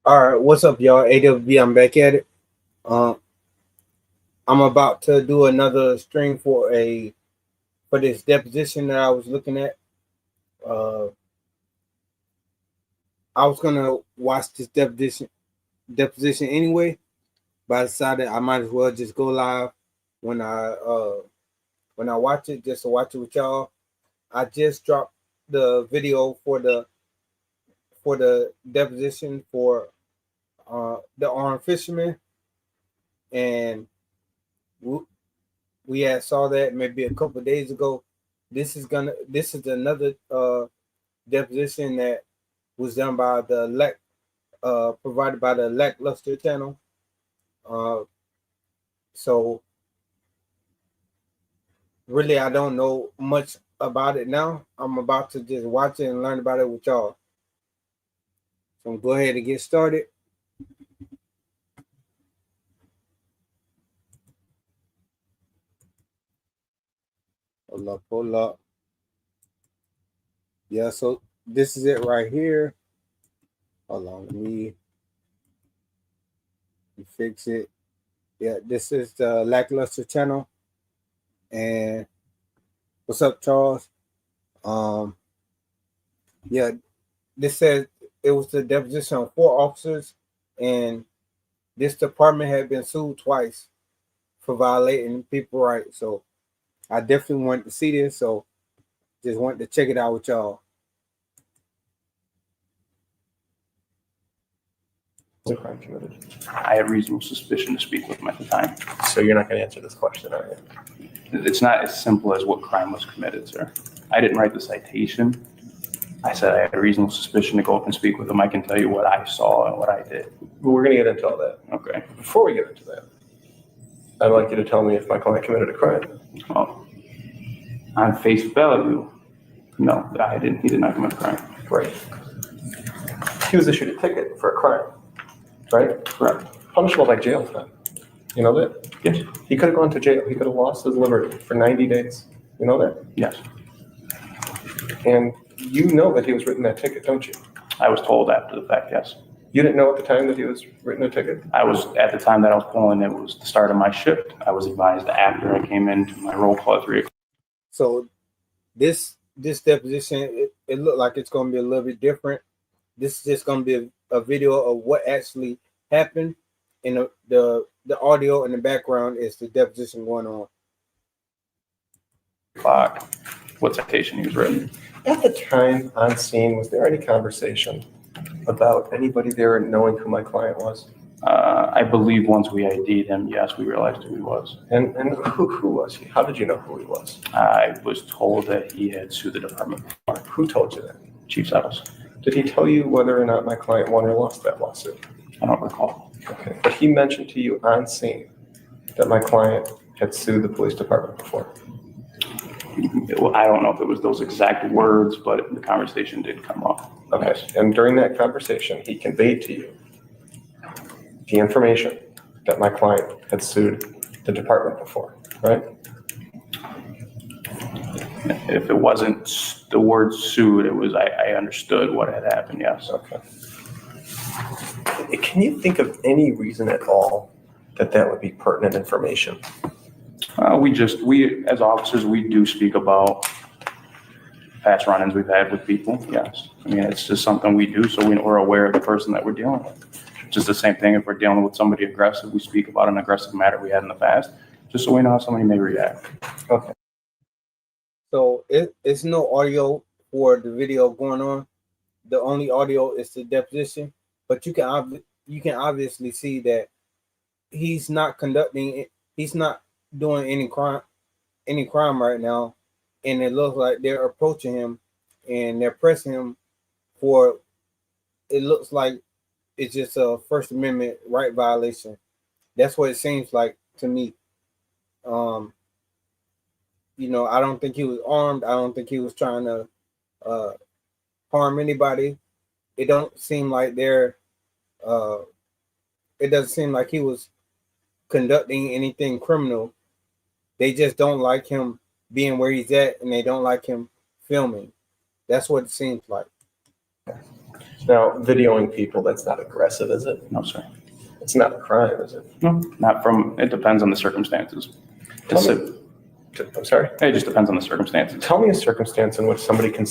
All right, what's up, y'all? AWB, I'm back at it. I'm about to do another stream for this deposition that I was looking at. I was gonna watch this deposition anyway, but I decided I might as well just go live when I watch it, just to watch it with y'all. I just dropped the video for the deposition for the armed fisherman, and we had saw that maybe a couple of days ago. This is another deposition that was done by the provided by the Lackluster channel. So really, I don't know much about it now. I'm about to just watch it and learn about it with y'all. So I'm go ahead and get started. Hold up. Yeah, so this is it right here. Hold on, let me fix it. Yeah, this is the Lackluster channel. And what's up, Charles? Yeah, this says it was the deposition of 4 officers, and this department had been sued twice for violating people's rights. So I definitely wanted to see this, so just wanted to check it out with y'all. Crime committed. I had reasonable suspicion to speak with him at the time. So you're not going to answer this question, are you? It's not as simple as what crime was committed, sir. I didn't write the citation. I said I had a reasonable suspicion to go up and speak with him. I can tell you what I saw and what I did. Well, we're going to get into all that. Okay. Before we get into that, I'd like you to tell me if my client committed a crime. Well, on face value, no, I didn't. He did not commit a crime. Right. He was issued a ticket for a crime, right? Correct. Punishable by jail time. You know that? Yes. He could have gone to jail. He could have lost his liberty for 90 days. You know that? Yes. And you know that he was written that ticket, don't you? I was told after the fact, yes. You didn't know at the time that he was written a ticket? I was, at the time that I was pulling, it was the start of my shift. I was advised after I came into my roll call at 3 o'clock. So this deposition, it looked like it's going to be a little bit different. This is just going to be a video of what actually happened, and the audio in the background is the deposition going on. What citation he was written. At the time on scene, was there any conversation about anybody there knowing who my client was? I believe once we ID'd him, yes, we realized who he was. And who was he? How did you know who he was? I was told that he had sued the department before. Who told you that? Chief Settles. Did he tell you whether or not my client won or lost that lawsuit? I don't recall. Okay, but he mentioned to you on scene that my client had sued the police department before. I don't know if it was those exact words, but the conversation did come up. Okay, and during that conversation, he conveyed to you the information that my client had sued the department before, right? If it wasn't the word sued, it was, I understood what had happened, yes. Okay. Can you think of any reason at all that would be pertinent information? We as officers, we do speak about past run-ins we've had with people, yes. I mean, it's just something we do, so we're aware of the person that we're dealing with. Just the same thing if we're dealing with somebody aggressive, we speak about an aggressive matter we had in the past, just so we know how somebody may react. Okay. So it's no audio for the video going on. The only audio is the deposition, but you can obviously see that he's not doing any crime right now, and it looks like they're approaching him and they're pressing him for, it looks like it's just a First Amendment right violation. That's what it seems like to me. I don't think he was armed. I don't think he was trying to harm anybody. It don't seem like it doesn't seem like he was conducting anything criminal. They just don't like him being where he's at, and they don't like him filming. That's what it seems like. Now, videoing people, that's not aggressive, is it? No, sir. It's not a crime, is it? No, not from, it depends on the circumstances. I'm sorry? It just depends on the circumstances. Tell me a circumstance in which somebody can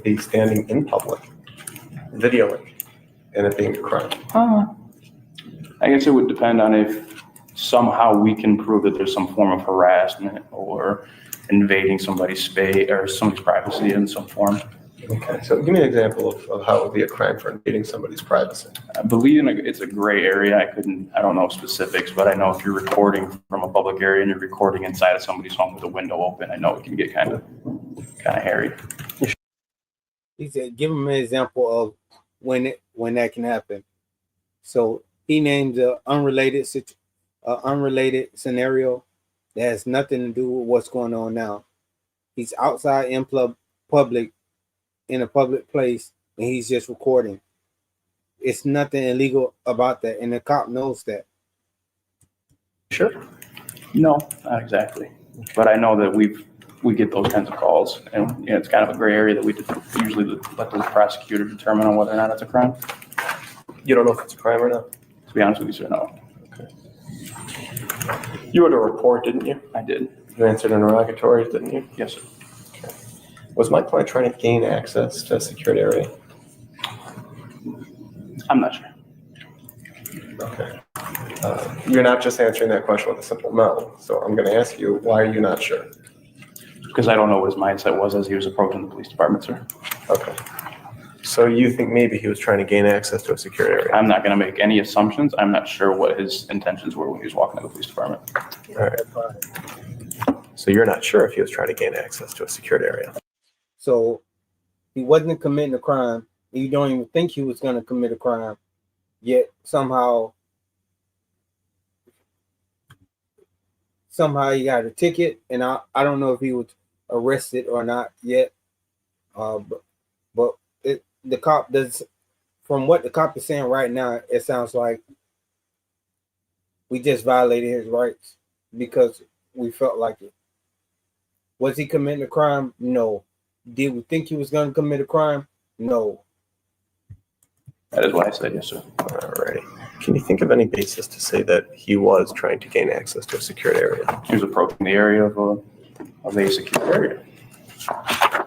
be standing in public, videoing, and it being a crime. I guess it would depend on if somehow we can prove that there's some form of harassment or invading somebody's space or somebody's privacy in some form. Okay, so give me an example of how it would be a crime for invading somebody's privacy. I believe it's a gray area. I don't know specifics, but I know if you're recording from a public area and you're recording inside of somebody's home with a window open, I know it can get kind of hairy. He said, give him an example of when that can happen. So he named an unrelated scenario that has nothing to do with what's going on now. He's outside in public, in a public place, and he's just recording. It's nothing illegal about that, and the cop knows that. Sure. No, not exactly. But I know that we get those kinds of calls, and it's kind of a gray area that we usually let the prosecutor determine on whether or not it's a crime. You don't know if it's a crime or not? To be honest with you, sir, no. Okay. You had a report, didn't you? I did. You answered interrogatories, didn't you? Yes, sir. Okay. Was my client trying to gain access to a secured area? I'm not sure. Okay. You're not just answering that question with a simple no. So I'm going to ask you, why are you not sure? Because I don't know what his mindset was as he was approaching the police department, sir. Okay. So you think maybe he was trying to gain access to a secured area? I'm not going to make any assumptions. I'm not sure what his intentions were when he was walking to the police department. All right. So you're not sure if he was trying to gain access to a secured area? So he wasn't committing a crime. You don't even think he was going to commit a crime, yet somehow he got a ticket, and I don't know if he was arrested or not yet. But the cop does, from what the cop is saying right now, it sounds like we just violated his rights because we felt like it. Was he committing a crime? No. Did we think he was going to commit a crime? No. That is what I said, yes, sir. All righty. Can you think of any basis to say that he was trying to gain access to a secured area? He was approaching the area of a secured area.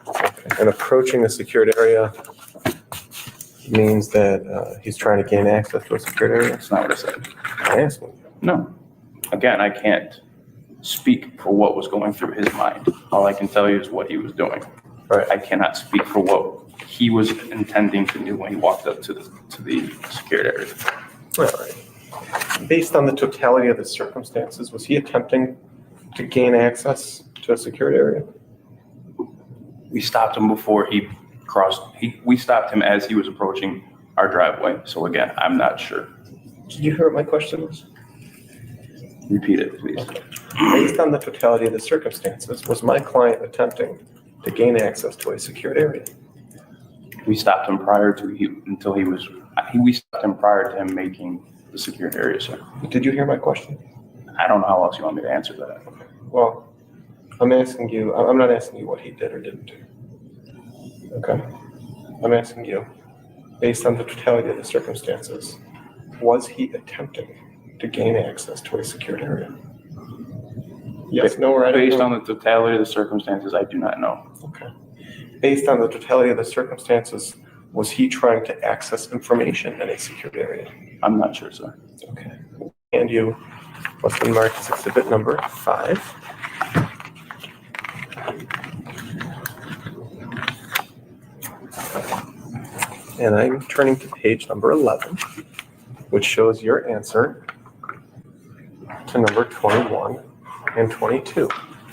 Okay. And approaching a secured area means that he's trying to gain access to a secured area? That's not what I said. I'm asking you. No. Again, I can't speak for what was going through his mind. All I can tell you is what he was doing. Right. I cannot speak for what he was intending to do when he walked up to the secured area. All right. Based on the totality of the circumstances, was he attempting to gain access to a secured area? We stopped him before he crossed. We stopped him as he was approaching our driveway. So again, I'm not sure. Did you hear what my question was? Repeat it, please. Okay. Based on the totality of the circumstances, was my client attempting to gain access to a secured area? We stopped him we stopped him prior to him making the secured area, sir. Did you hear my question? I don't know how else you want me to answer that. Okay. Well, I'm asking you, I'm not asking you what he did or didn't do. Okay. I'm asking you, based on the totality of the circumstances, was he attempting to gain access to a secured area? Yes, no, or I don't know. Based on the totality of the circumstances, I do not know. Okay. Based on the totality of the circumstances, was he trying to access information in a secured area? I'm not sure, sir. Okay. And you, what's been marked as exhibit number 5. And I'm turning to page number 11, which shows your answer to number 21 and 22.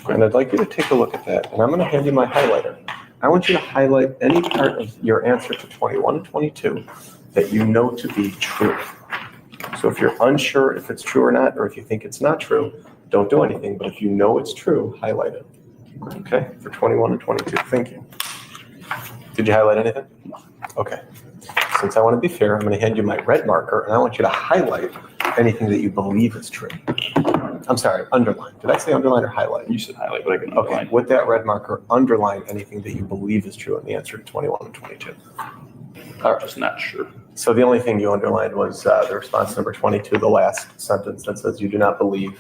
And I'd like you to take a look at that. And I'm going to hand you my highlighter. I want you to highlight any part of your answer to 21 and 22 that you know to be true. So if you're unsure if it's true or not, or if you think it's not true, don't do anything. But if you know it's true, highlight it. Okay, for 21 and 22. Thank you. Did you highlight anything? No. Okay. Since I want to be fair, I'm going to hand you my red marker, and I want you to highlight anything that you believe is true. I'm sorry, underline. Did I say underline or highlight? You said highlight, but I can Okay, underline. with that red marker, underline anything that you believe is true in the answer to 21 and 22. All I'm right. just not sure. So the only thing you underlined was the response number 22, the last sentence that says you do not believe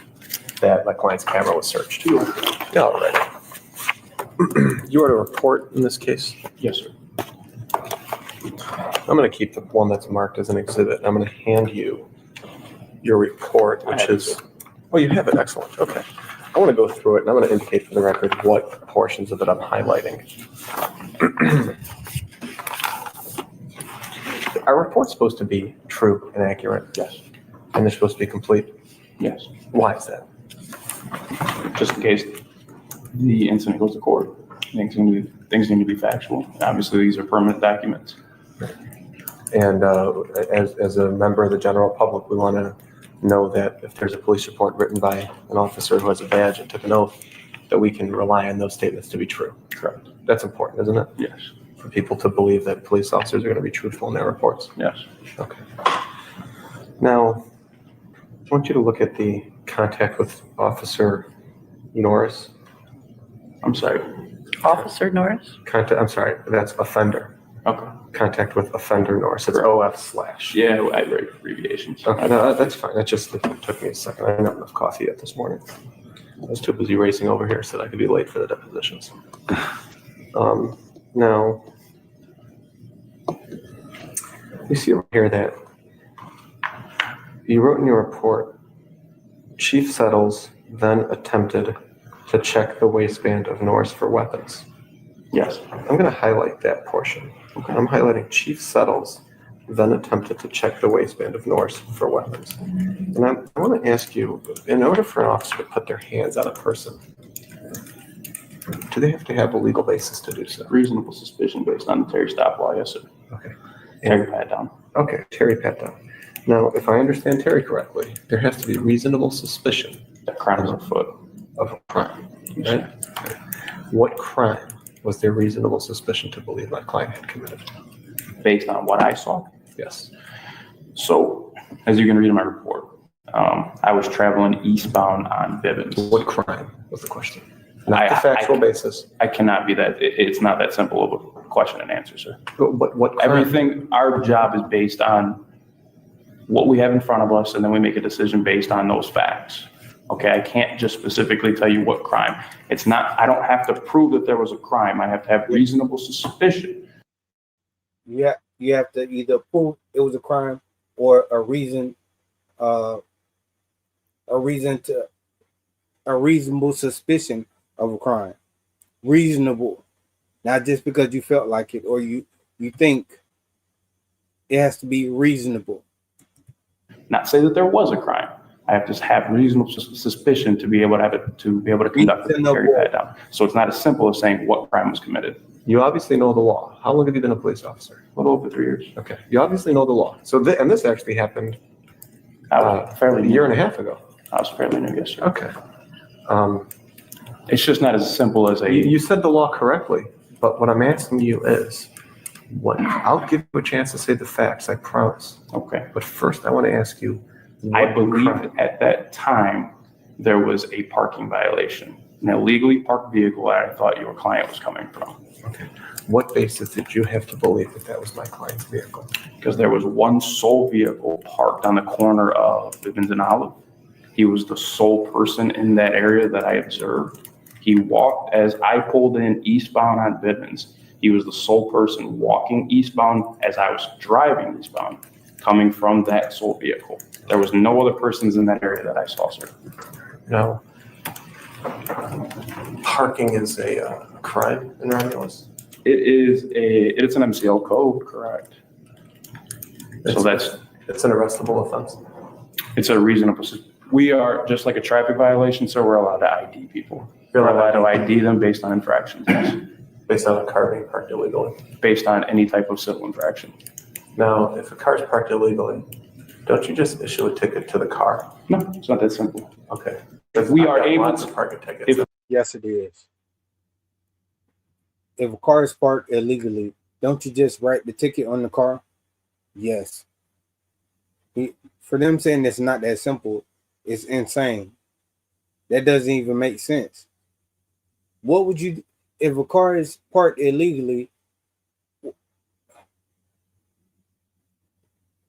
that my client's camera was searched. All right. You wrote a report in this case? Yes, sir. I'm going to keep the one that's marked as an exhibit. I'm going to hand you your report, which is, oh, you have it. Excellent. Okay. I want to go through it, and I'm going to indicate for the record what portions of it I'm highlighting. Our report's supposed to be true and accurate. Yes. And they're supposed to be complete. Yes. Why is that? Just in case the incident goes to court, things need to be factual. Obviously, these are permanent documents. And as a member of the general public, we want to know that if there's a police report written by an officer who has a badge and took an oath, that we can rely on those statements to be true. Correct. That's important, isn't it? Yes. For people to believe that police officers are going to be truthful in their reports. Yes. Okay. Now, I want you to look at the contact with Officer Norris. I'm sorry. Officer Norris? I'm sorry, that's offender. Okay. Contact with offender Norris. It's OF/. Yeah, I write abbreviations. Okay, no, that's fine. That just took me a second. I didn't have enough coffee yet this morning. I was too busy racing over here so that I could be late for the depositions. Now, you see over here that you wrote in your report, Chief Settles then attempted to check the waistband of Norris for weapons. Yes. I'm going to highlight that portion. Okay. I'm highlighting Chief Settles then attempted to check the waistband of Norris for weapons. And I want to ask you, in order for an officer to put their hands on a person, do they have to have a legal basis to do so? Reasonable suspicion based on the Terry stop law, yes, sir. Okay. Terry pat down. Okay, Terry pat down. Now, if I understand Terry correctly, there has to be reasonable suspicion That crime is afoot. of a crime, right? What crime was there reasonable suspicion to believe my client had committed? Based on what I saw. Yes. So, as you can read in my report, I was traveling eastbound on Bivens. What crime was the question? Not the factual basis. I cannot be that. It's not that simple of a question and answer, sir. But what crime? Everything, our job is based on what we have in front of us, and then we make a decision based on those facts. Okay, I can't just specifically tell you what crime. It's not, I don't have to prove that there was a crime. I have to have reasonable suspicion. You have to either prove it was a crime or a reasonable suspicion of a crime. Reasonable, not just because you felt like it or you think. It has to be reasonable. Not say that there was a crime. I have to have reasonable suspicion to be able to conduct a Terry pat down. So it's not as simple as saying what crime was committed. You obviously know the law. How long have you been a police officer? A little over 3 years. Okay. You obviously know the law. So, and this actually happened I was fairly a year and a half ago. I was fairly new, yes, sir. Okay. It's just not as simple as You said the law correctly, but what I'm asking you is, I'll give you a chance to say the facts, I promise. Okay. But first, I want to ask you, I believe at that time there was a parking violation, an illegally parked vehicle that I thought your client was coming from. Okay. What basis did you have to believe that that was my client's vehicle? Because there was one sole vehicle parked on the corner of Bivens and Olive. He was the sole person in that area that I observed. He walked as I pulled in eastbound on Bivens. He was the sole person walking eastbound as I was driving eastbound, coming from that sole vehicle. There was no other persons in that area that I saw, sir. No. Parking is a crime in Romulus? It's an MCL code, correct? So it's an arrestable offense. it's a reasonable, we are, just like a traffic violation, so we're allowed to ID people. We're allowed to ID them based on infractions, yes. Based on a car being parked illegally. Based on any type of civil infraction. Now, if a car is parked illegally, don't you just issue a ticket to the car? No, it's not that simple. Okay. If we are I've got able lots to, of parking tickets. Yes, it is. If a car is parked illegally, don't you just write the ticket on the car? Yes. For them saying it's not that simple, it's insane. That doesn't even make sense. What would you, if a car is parked illegally,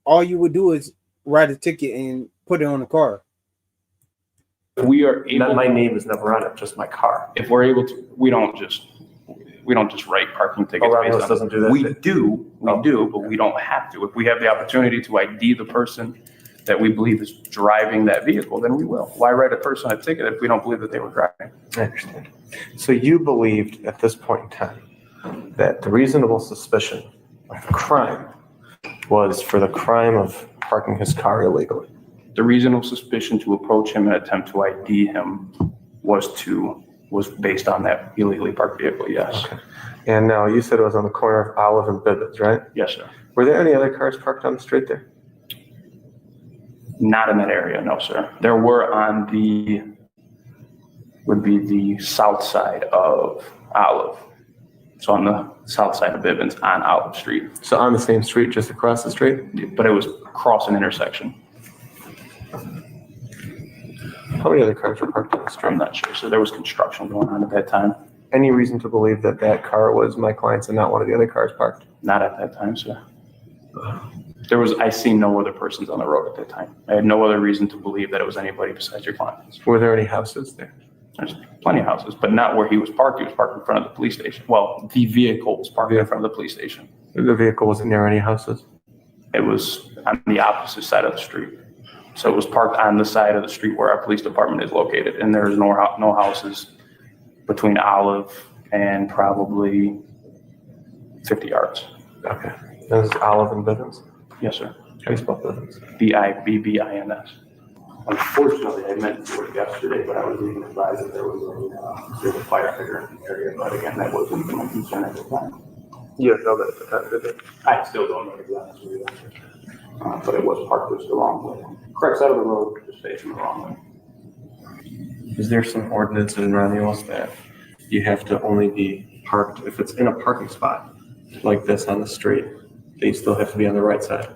all you would do is write a ticket and put it on the car. We are able. My name is never on it, just my car. If we're able to, we don't just write parking tickets. Romulus doesn't do that. We do, but we don't have to. If we have the opportunity to ID the person that we believe is driving that vehicle, then we will. Why write a person a ticket if we don't believe that they were driving? I understand. So you believed at this point in time that the reasonable suspicion of the crime was for the crime of parking his car illegally. The reasonable suspicion to approach him and attempt to ID him was based on that illegally parked vehicle, yes. Okay. And now you said it was on the corner of Olive and Bibbins, right? Yes, sir. Were there any other cars parked on the street there? Not in that area, no, sir. There were on the south side of Olive. So on the south side of Bibbins on Olive Street. So on the same street, just across the street? But it was across an intersection. How many other cars were parked on the street? I'm not sure. So there was construction going on at that time. Any reason to believe that that car was my client's and not one of the other cars parked? Not at that time, sir. I seen no other persons on the road at that time. I had no other reason to believe that it was anybody besides your clients. Were there any houses there? There's plenty of houses, but not where he was parked. He was parked in front of the police station. Well, the vehicle was parked in front of the police station. The vehicle wasn't near any houses? It was on the opposite side of the street. So it was parked on the side of the street where our police department is located, and there's no houses between Olive and probably 50 yards. Okay. This is Olive and Bibbins? Yes, sir. How do you spell Bibbins? Bibbins. Unfortunately, I meant to do it yesterday, but I was even advised that there was a fire hydrant in the area, but again, that wasn't my concern at the time. You didn't know that at the time, did you? I still don't know, to be honest with you. But it was parked just the wrong way. Correct side of the road, just facing the wrong way. Is there some ordinance in Romulus that you have to only be parked, if it's in a parking spot like this on the street, that you still have to be on the right side?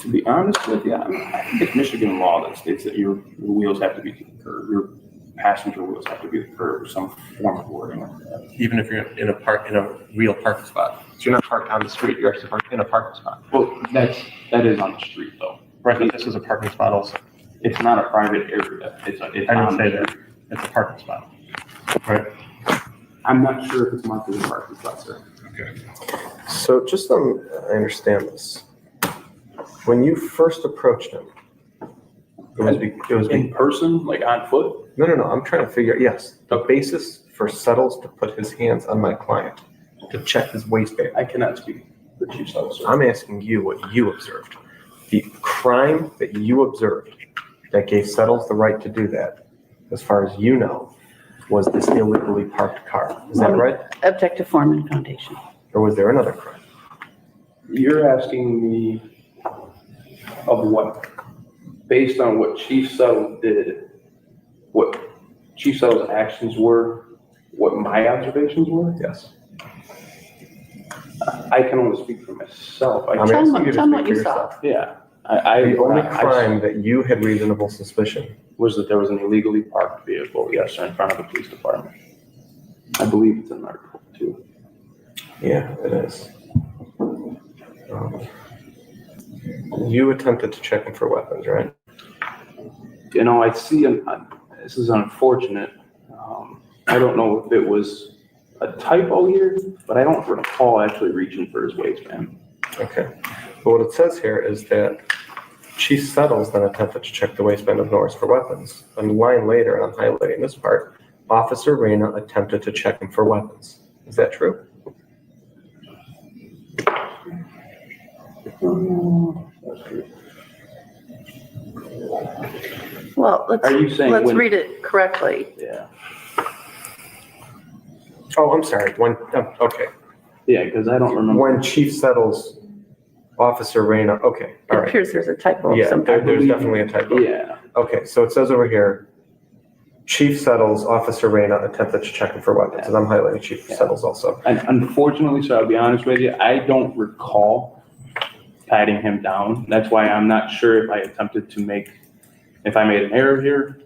To be honest with you, I think it's Michigan law that states that your wheels have to be to the curb, your passenger wheels have to be to the curb, or some form of wording like that. Even if you're in a real parking spot? So you're not parked on the street, you're actually parked in a parking spot? Well, that is on the street though. Right, but this is a parking spot also. It's not a private area. It's I didn't on say the that. street. It's a parking spot. Right. I'm not sure if it's marked as a parking spot, sir. Okay. So just so I understand this, when you first approached him, it was In person, like on foot? No, I'm trying to figure out, yes, the basis for Settles to put his hands on my client, to check his waistband. I cannot speak for Chief Settles, sir. I'm asking you what you observed. The crime that you observed that gave Settles the right to do that, as far as you know, was this illegally parked car. Is that right? Objective form and foundation. Or was there another crime? You're asking me of what, based on what Chief Settles did, what Chief Settles' actions were, what my observations were? Yes. I can only speak for myself. I'm Tell asking them you to tell them speak what for you yourself. saw. Yeah. The only I crime that you had reasonable suspicion. was that there was an illegally parked vehicle, yes, sir, in front of the police department. I believe it's in Article 2. Yeah, it is. You attempted to check him for weapons, right? You know, I see, this is unfortunate. I don't know if it was a typo here, but I don't recall actually reaching for his waistband. Okay. But what it says here is that Chief Settles then attempted to check the waistband of Norris for weapons. And a line later, and I'm highlighting this part, Officer Reyna attempted to check him for weapons. Is that true? Well, Are you saying let's when- read it correctly. Yeah. Oh, I'm sorry. Okay. Yeah, because I don't remember. When Chief Settles, Officer Reyna, okay, all It right. appears there's a typo of Yeah, some there's kind. definitely a typo. Yeah. Okay, so it says over here, Chief Settles, Officer Reyna attempted to check him for weapons, and I'm highlighting Chief Settles also. And unfortunately, so I'll be honest with you, I don't recall patting him down. That's why I'm not sure if I attempted to if I made an error here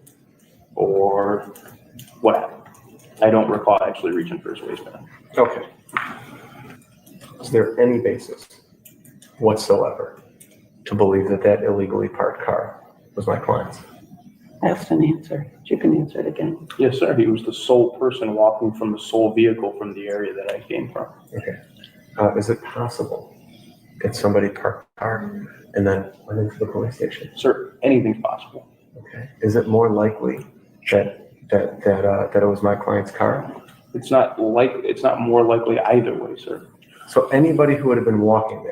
or what happened. I don't recall actually reaching for his waistband. Okay. Is there any basis whatsoever to believe that that illegally parked car was my client's? I asked an answer. You can answer it again. Yes, sir. He was the sole person walking from the sole vehicle from the area that I came from. Okay. Is it possible that somebody parked a car and then went into the police station? Sir, anything's possible. Okay. Is it more likely that it was my client's car? It's not more likely either way, sir. So anybody who would have been walking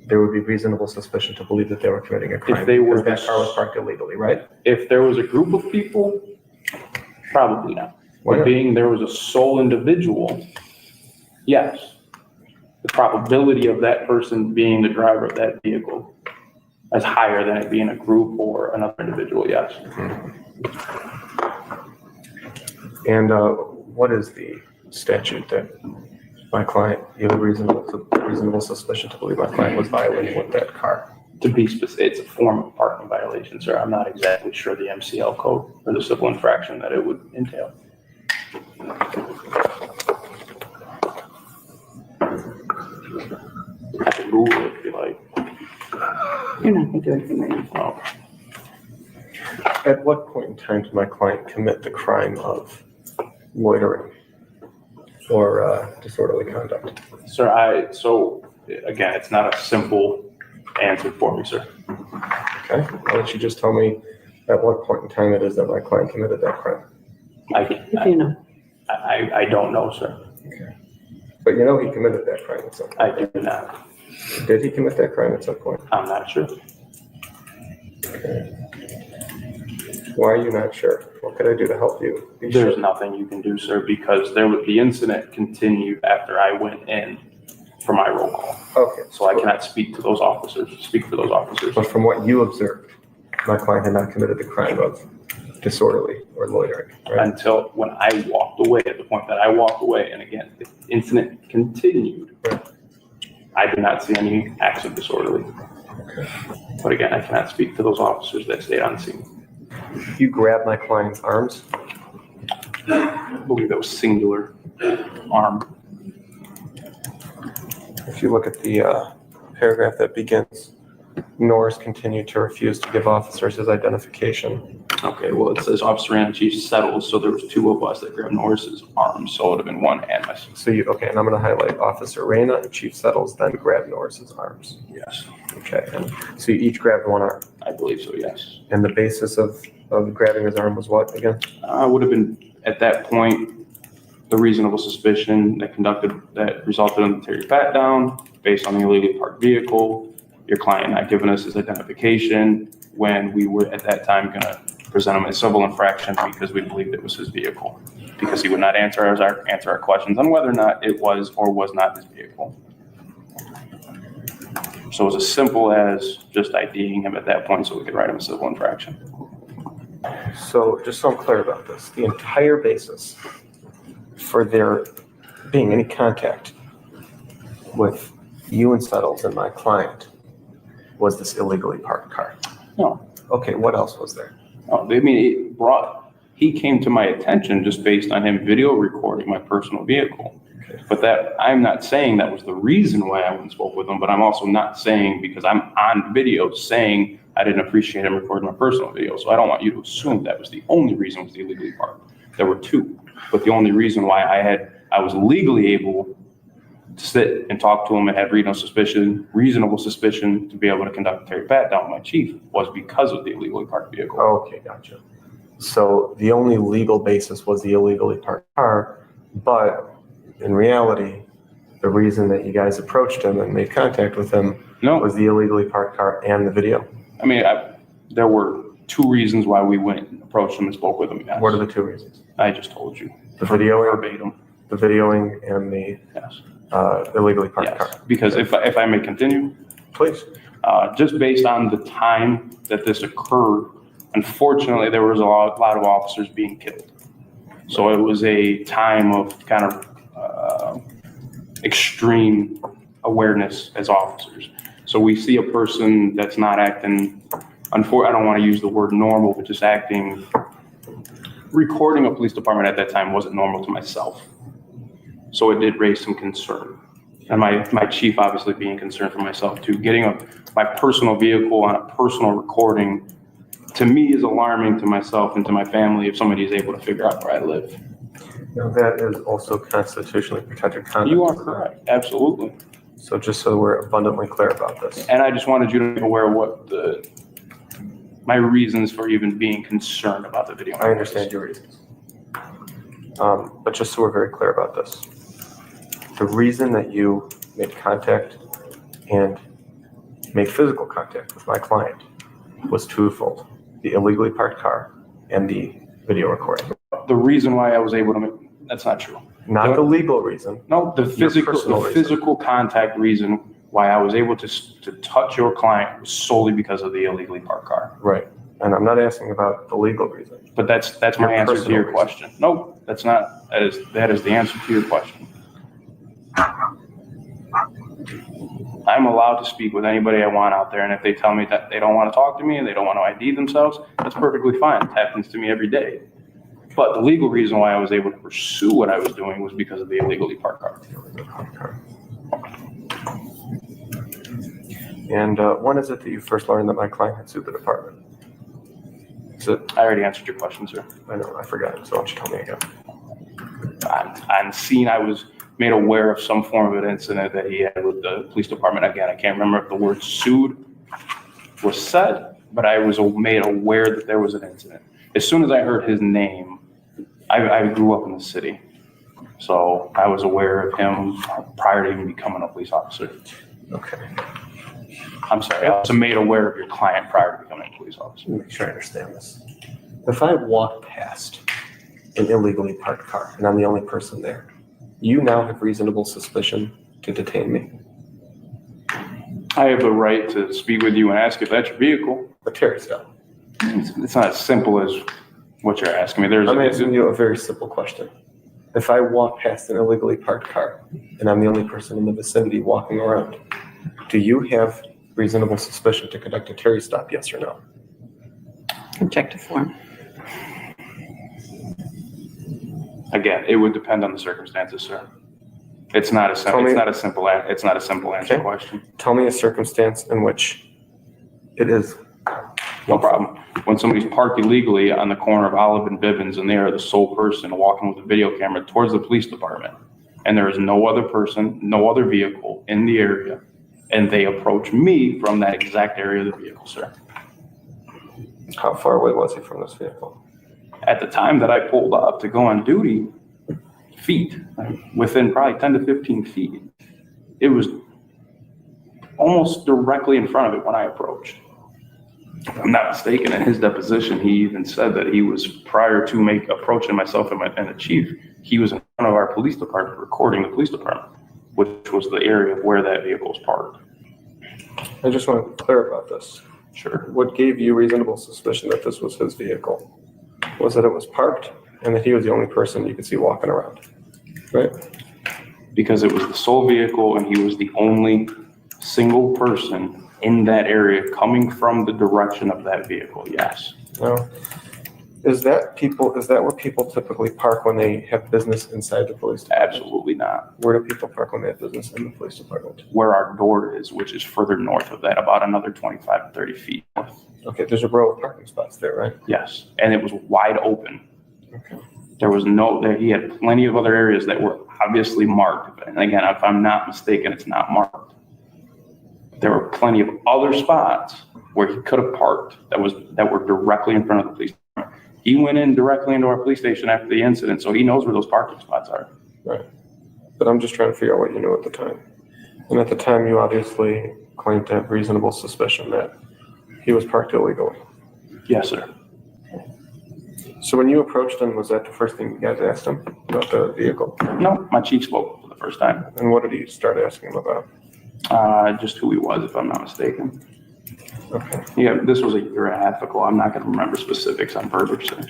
there would be reasonable suspicion to believe that they were committing a crime If they were because that car was parked illegally, right? If there was a group of people, probably not. Why But not? being there was a sole individual, yes. The probability of that person being the driver of that vehicle is higher than it being a group or another individual, yes. And what is the statute that my client, you have reasonable suspicion to believe my client was violating with that car? To be specific, it's a form of parking violation, sir. I'm not exactly sure the MCL code or the civil infraction that it would entail. I can Google it if you like. You're not going to do anything right now. Oh. At what point in time did my client commit the crime of loitering or disorderly conduct? Sir, so again, it's not a simple answer for me, sir. Okay. Why don't you just tell me at what point in time it is that my client committed that crime? If you know. I don't know, sir. Okay. But you know he committed that crime at some point. I do not. Did he commit that crime at some point? I'm not sure. Okay. Why are you not sure? What could I do to help you? There's nothing you can do, sir, because the incident continued after I went in for my roll call. Okay. So I cannot speak for those officers. But from what you observed, my client had not committed the crime of disorderly or loitering, right? Until when I walked away, at the point that I walked away, and again, the incident continued, Right. I did not see any acts of disorderly. Okay. But again, I cannot speak to those officers that stayed on scene. You grabbed my client's arms. I believe that was singular arm. If you look at the paragraph that begins, Norris continued to refuse to give officers his identification. Okay, well, it says Officer and Chief Settles, so there was two of us that grabbed Norris's arms, so it would have been one and myself. So okay, and I'm going to highlight Officer Reyna and Chief Settles then grabbed Norris's arms. Yes, Okay, and so you each grabbed one arm. I believe so, yes. And the basis of grabbing his arm was what again? Would have been, at that point, the reasonable suspicion that resulted in the Terry pat down based on the illegally parked vehicle, your client not giving us his identification when we were at that time going to present him a civil infraction because we believed it was his vehicle, because he would not answer our questions on whether or not it was or was not his vehicle. So it was as simple as just IDing him at that point so we could write him a civil infraction. So just so I'm clear about this, the entire basis for there being any contact with you and Settles and my client was this illegally parked car. No. Okay, what else was there? I mean, he came to my attention just based on him video recording my personal vehicle. Okay. But I'm not saying that was the reason why I went and spoke with him, but I'm also not saying, because I'm on video saying I didn't appreciate him recording my personal video. So I don't want you to assume that was the only reason was the illegally parked. There were two, but the only reason why I was legally able to sit and talk to him and have reasonable suspicion to be able to conduct a Terry pat down with my chief was because of the illegally parked vehicle. Okay, gotcha. So the only legal basis was the illegally parked car, but in reality, the reason that you guys approached him and made contact with him was the illegally parked car and the video. I mean, there were two reasons why we went and approached him and spoke with him. Yes. What are the two reasons? I just told you. The videoing, Verbatim. the videoing, and the Yes. illegally parked Yes. car. Because if I may continue, Please. just based on the time that this occurred, unfortunately, there was a lot of officers being killed. So it was a time of kind of extreme awareness as officers. So we see a person that's not acting, I don't want to use the word normal, but just acting, recording a police department at that time wasn't normal to myself. So it did raise some concern. And my chief obviously being concerned for myself too. Getting my personal vehicle on a personal recording, to me, is alarming to myself and to my family if somebody is able to figure out where I live. Now, that is also constitutionally protected conduct. You are correct, absolutely. So just so we're abundantly clear about this. And I just wanted you to be aware of what my reasons for even being concerned about the video. I understand your reasons. But just so we're very clear about this, the reason that you made contact and made physical contact with my client was twofold: the illegally parked car and the video recording. The reason why I was able to make, that's not true. Not the legal reason. No, the physical contact reason why I was able to touch your client was solely because of the illegally parked car. Right. And I'm not asking about the legal reason. But that's my answer to your question. No, that's not. That is the answer to your question. I'm allowed to speak with anybody I want out there, and if they tell me that they don't want to talk to me and they don't want to ID themselves, that's perfectly fine. It happens to me every day. But the legal reason why I was able to pursue what I was doing was because of the illegally parked car. And when is it that you first learned that my client had sued the department? Is it? I already answered your question, sir. I know, I forgot. So why don't you tell me again? On scene, I was made aware of some form of an incident that he had with the police department. Again, I can't remember if the word sued was said, but I was made aware that there was an incident. As soon as I heard his name, I grew up in the city, so I was aware of him prior to even becoming a police officer. Okay. I'm sorry, I was made aware of your client prior to becoming a police officer. Let me make sure I understand this. If I walk past an illegally parked car and I'm the only person there, you now have reasonable suspicion to detain me. I have the right to speak with you and ask if that's your vehicle. A Terry stop. It's not as simple as what you're asking me. I'm asking you a very simple question. If I walk past an illegally parked car and I'm the only person in the vicinity walking around, do you have reasonable suspicion to conduct a Terry stop, yes or no? Objective form. Again, it would depend on the circumstances, sir. It's not a simple answer question. Tell me a circumstance in which it is. No problem. When somebody's parked illegally on the corner of Olive and Bivens and they are the sole person walking with a video camera towards the police department, and there is no other person, no other vehicle in the area, and they approach me from that exact area of the vehicle, sir. How far away was he from this vehicle? At the time that I pulled up to go on duty, feet, within probably 10 to 15 feet. It was almost directly in front of it when I approached. If I'm not mistaken, in his deposition, he even said that he was, prior to approaching myself and the chief, he was in front of our police department recording the police department, which was the area of where that vehicle was parked. I just want to be clear about this. Sure. What gave you reasonable suspicion that this was his vehicle? Was that it was parked and that he was the only person you could see walking around, right? Because it was the sole vehicle and he was the only single person in that area coming from the direction of that vehicle, yes. Now, is that where people typically park when they have business inside the police department? Absolutely not. Where do people park when they have business in the police department? Where our door is, which is further north of that, about another 25 to 30 feet north. Okay, there's a row of parking spots there, right? Yes, and it was wide open. Okay. He had plenty of other areas that were obviously marked. And again, if I'm not mistaken, it's not marked. There were plenty of other spots where he could have parked that were directly in front of the police department. He went in directly into our police station after the incident, so he knows where those parking spots are. Right. But I'm just trying to figure out what you knew at the time. And at the time, you obviously claimed to have reasonable suspicion that he was parked illegally. Yes, sir. So when you approached him, was that the first thing you guys asked him about the vehicle? No, my chief spoke for the first time. And what did he start asking him about? Just who he was, if I'm not mistaken. Okay. Yeah, this was a year and a half ago. I'm not going to remember specifics on verbiage, sir.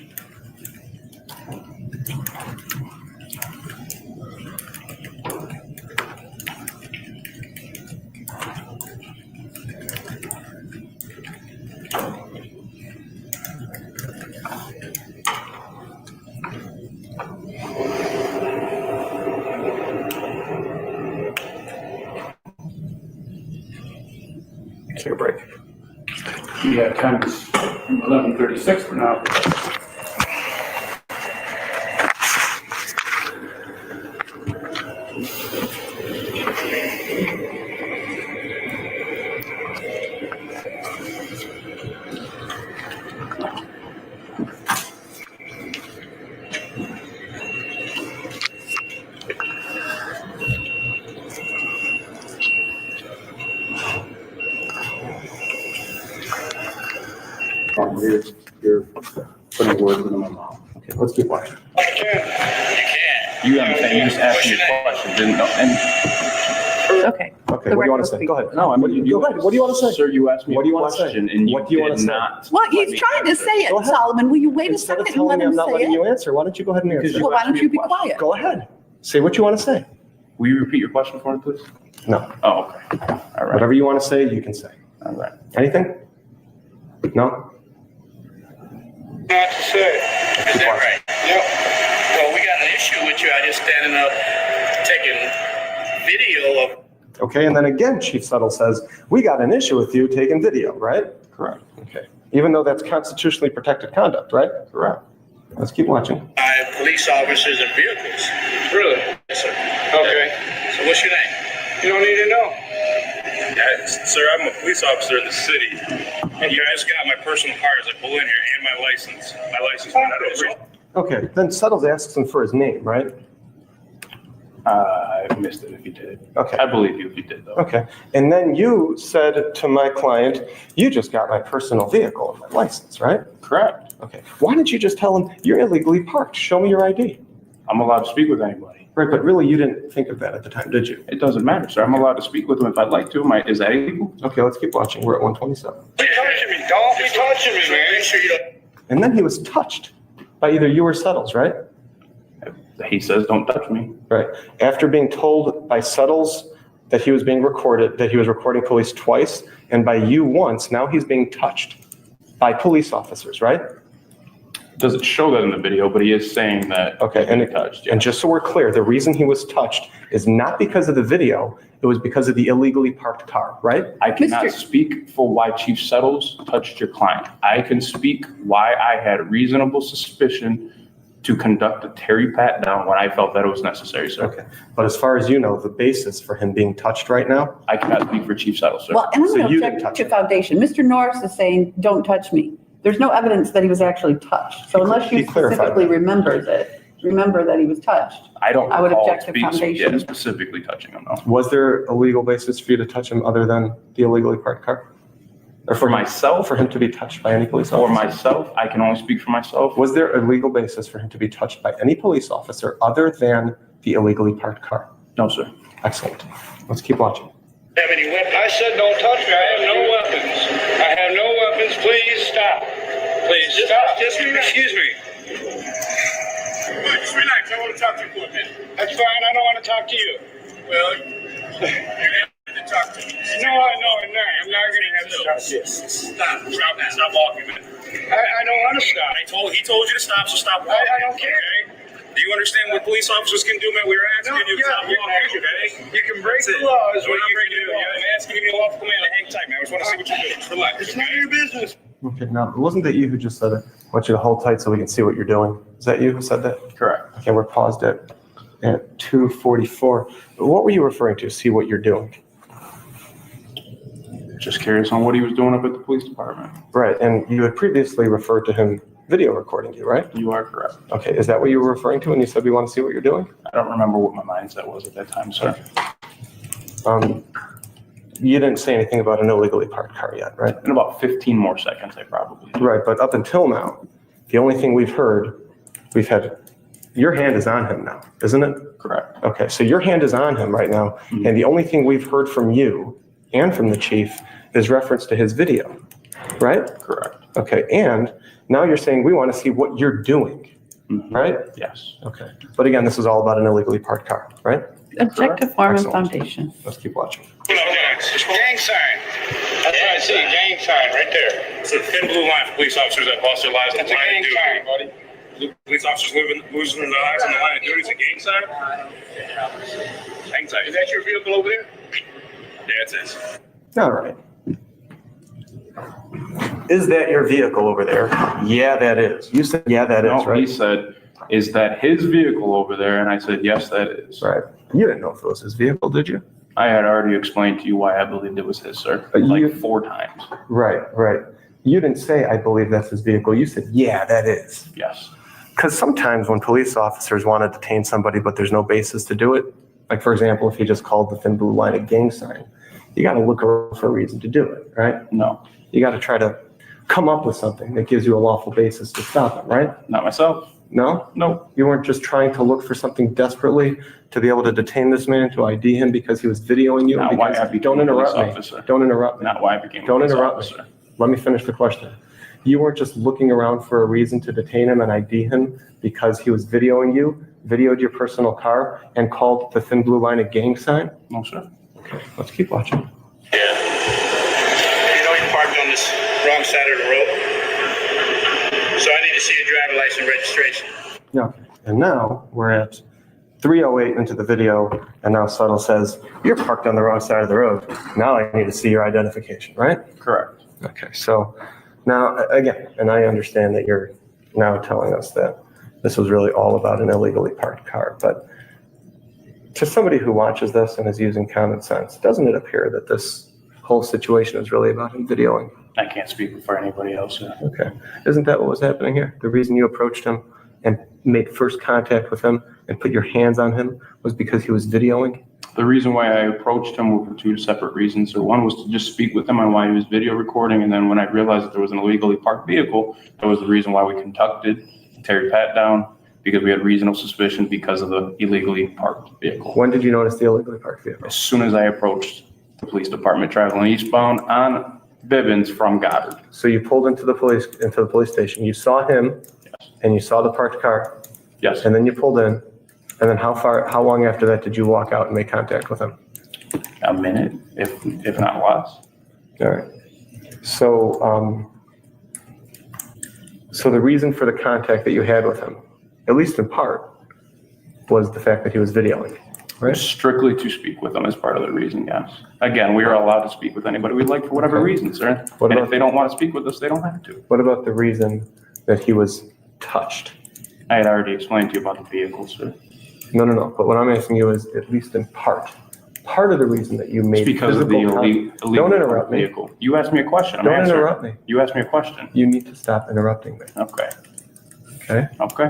Yeah, time is 11:36 for now. You're putting words in my mouth. Okay, let's keep watching. You can't. You understand, you just asked me a question, didn't know, and. Okay. Okay, The what do you want to record say? speak. Go ahead. No, I mean, Go ahead. What do you want to say? Sir, you asked me What do you a want to say? question and you What do you want did to say? not. Well, let he's me trying to answer. say Go it, ahead. Solomon. Will you wait a Instead of second and let telling me him I'm not say letting you it? answer, why don't you go ahead and Because answer? you Well, why asked don't me you a be question. quiet? Go ahead. Say what you want to say. Will you repeat your question for me, please? No. Oh, okay. All right. Whatever you want to say, you can say. All right. Anything? No? Not to say. Is that right? Yep. Well, we got an issue with you. I just standing up, taking video of. Okay, and then again, Chief Settle says, we got an issue with you taking video, right? Correct. Okay. Even though that's constitutionally protected conduct, right? Correct. Let's keep watching. By police officers and vehicles. Really? Yes, sir. Okay. So what's your name? You don't need to know. Sir, I'm a police officer in the city. And you guys got my personal car as I pull in here and my license. My license went out of result. Okay, then Settles asks him for his name, right? I missed it if you did. Okay. I believe you if you did, though. Okay, and then you said to my client, you just got my personal vehicle and my license, right? Correct. Okay, why didn't you just tell him you're illegally parked? Show me your ID. I'm allowed to speak with anybody. Right, but really you didn't think of that at the time, did you? It doesn't matter, sir. I'm allowed to speak with him if I'd like to. Is that illegal? Okay, let's keep watching. We're at 127. Don't be touching me. Don't be touching me, man. Make sure you don't. And then he was touched by either you or Settles, right? He says, don't touch me. Right. After being told by Settles that he was being recorded, that he was recording police twice, and by you once, now he's being touched by police officers, right? Doesn't show that in the video, but he is saying that. Okay, he's being touched. and just so we're clear, the reason he was touched is not because of the video, it was because of the illegally parked car, right? I cannot Mr. speak for why Chief Settles touched your client. I can speak why I had reasonable suspicion to conduct a Terry pat down when I felt that it was necessary, sir. Okay, but as far as you know, the basis for him being touched right now, I cannot speak for Chief Settles, sir. Well, and I'm So going you to didn't touch object to foundation. Mr. Norris is saying, don't touch me. There's no evidence that he was actually touched. So unless He you clarified specifically that. remember that he was touched. I don't I would recall object to foundation. specifically touching him, though. was there a legal basis for you to touch him other than the illegally parked car? Or For myself, for him to be touched by any police for officer? myself, I can only speak for myself. Was there a legal basis for him to be touched by any police officer other than the illegally parked car? No, sir. Excellent. Let's keep watching. Have any weapons? I said don't touch me. I have no weapons. I have no weapons. Please stop. Please stop. Just excuse me. Just relax. I want to talk to you for a minute. That's fine. I don't want to talk to you. Well, you're going to have to talk to me. No, I'm not. I'm not going to have to talk to you. Stop walking, man. I don't want to stop. He told you to stop, so stop walking. I don't care. Okay? Do you understand what police officers can do, man? We're asking you to stop walking, okay? You can break the That's it. law is We're what not you breaking can the do. law. I'm asking you to be a lawful command to hang tight, man. I just want to see what you're doing. Relax. It's none of your business. Okay, now, wasn't that you who just said it? I want you to hold tight so we can see what you're doing. Is that you who said that? Correct. Okay, we're paused at 2:44. What were you referring to? See what you're doing? Just curious on what he was doing up at the police department. Right, and you had previously referred to him video recording you, right? You are correct. Okay, is that what you were referring to when you said we want to see what you're doing? I don't remember what my mindset was at that time, sir. You didn't say anything about an illegally parked car yet, right? In about 15 more seconds, I probably did. Right, but up until now, the only thing we've had, your hand is on him now, isn't it? Correct. Okay, so your hand is on him right now, and the only thing we've heard from you and from the chief is reference to his video, right? Correct. Okay, and now you're saying we want to see what you're doing, right? Yes. Okay, but again, this is all about an illegally parked car, right? Object to form and Excellent. foundation. Let's keep watching. Gang sign. That's what I see. Gang sign right there. It's a thin blue line for police officers that lost their lives on That's a the line gang of sign, duty. buddy. Police officers losing their lives on the line of duty. It's a gang sign. Hang tight. Is that your vehicle over there? Yeah, it is. All right. is that your vehicle over there? Yeah, that is. You said, yeah, that is, No, right? he said, is that his vehicle over there? And I said, yes, that is. Right. You didn't know if it was his vehicle, did you? I had already explained to you why I believed it was his, sir, You- like 4 times. Right. You didn't say, I believe that's his vehicle. You said, yeah, that is. Yes. Because sometimes when police officers want to detain somebody, but there's no basis to do it, like for example, if he just called the thin blue line a gang sign, you got to look around for a reason to do it, right? No, You got to try to come up with something that gives you a lawful basis to stop him, right? not myself. No? No, You weren't just trying to look for something desperately to be able to detain this man, to ID him because he was videoing you? not why I Because- became Don't a police interrupt me. officer. Don't interrupt me. Not why I became a Don't police interrupt me. officer. Let me finish the question. You weren't just looking around for a reason to detain him and ID him because he was videoing you, videoed your personal car, and called the thin blue line a gang sign? No, sir. Okay, let's keep watching. Yeah. You know you parked on this wrong side of the road. So I need to see your driver license registration. Yeah. And now we're at 3:08 into the video, and now Subtle says, you're parked on the wrong side of the road. Now I need to see your identification, right? Correct. Okay, so now, again, and I understand that you're now telling us that this was really all about an illegally parked car, but to somebody who watches this and is using common sense, doesn't it appear that this whole situation is really about him videoing? I can't speak for anybody else, sir. Okay, isn't that what was happening here? The reason you approached him and made first contact with him and put your hands on him was because he was videoing? The reason why I approached him were for 2 separate reasons. So one was to just speak with him on why he was video recording, and then when I realized that there was an illegally parked vehicle, that was the reason why we conducted Terry Pat down, because we had reasonable suspicion because of the illegally parked vehicle. When did you notice the illegally parked vehicle? As soon as I approached the police department traveling eastbound on Bivens from Goddard. So you pulled into the police station, you saw him, and you saw the parked car, Yes, and then you pulled in, and then how long after that did you walk out and make contact with him? a minute, if not less. All right. So, so the reason for the contact that you had with him, at least in part, was the fact that he was videoing, right? Strictly to speak with them as part of the reason, yes. Again, we are allowed to speak with anybody we'd like for whatever Okay. reason, sir. What And about- if they don't want to speak with us, they don't have to. What about the reason that he was touched? I had already explained to you about the vehicle, sir. No. But what I'm asking you is, at least in part of the reason that you It's made because of the physical illegal Don't interrupt me. vehicle. You asked me a question, I'm Don't answering. interrupt me. You asked me a question. You need to stop interrupting me, Okay, okay? okay.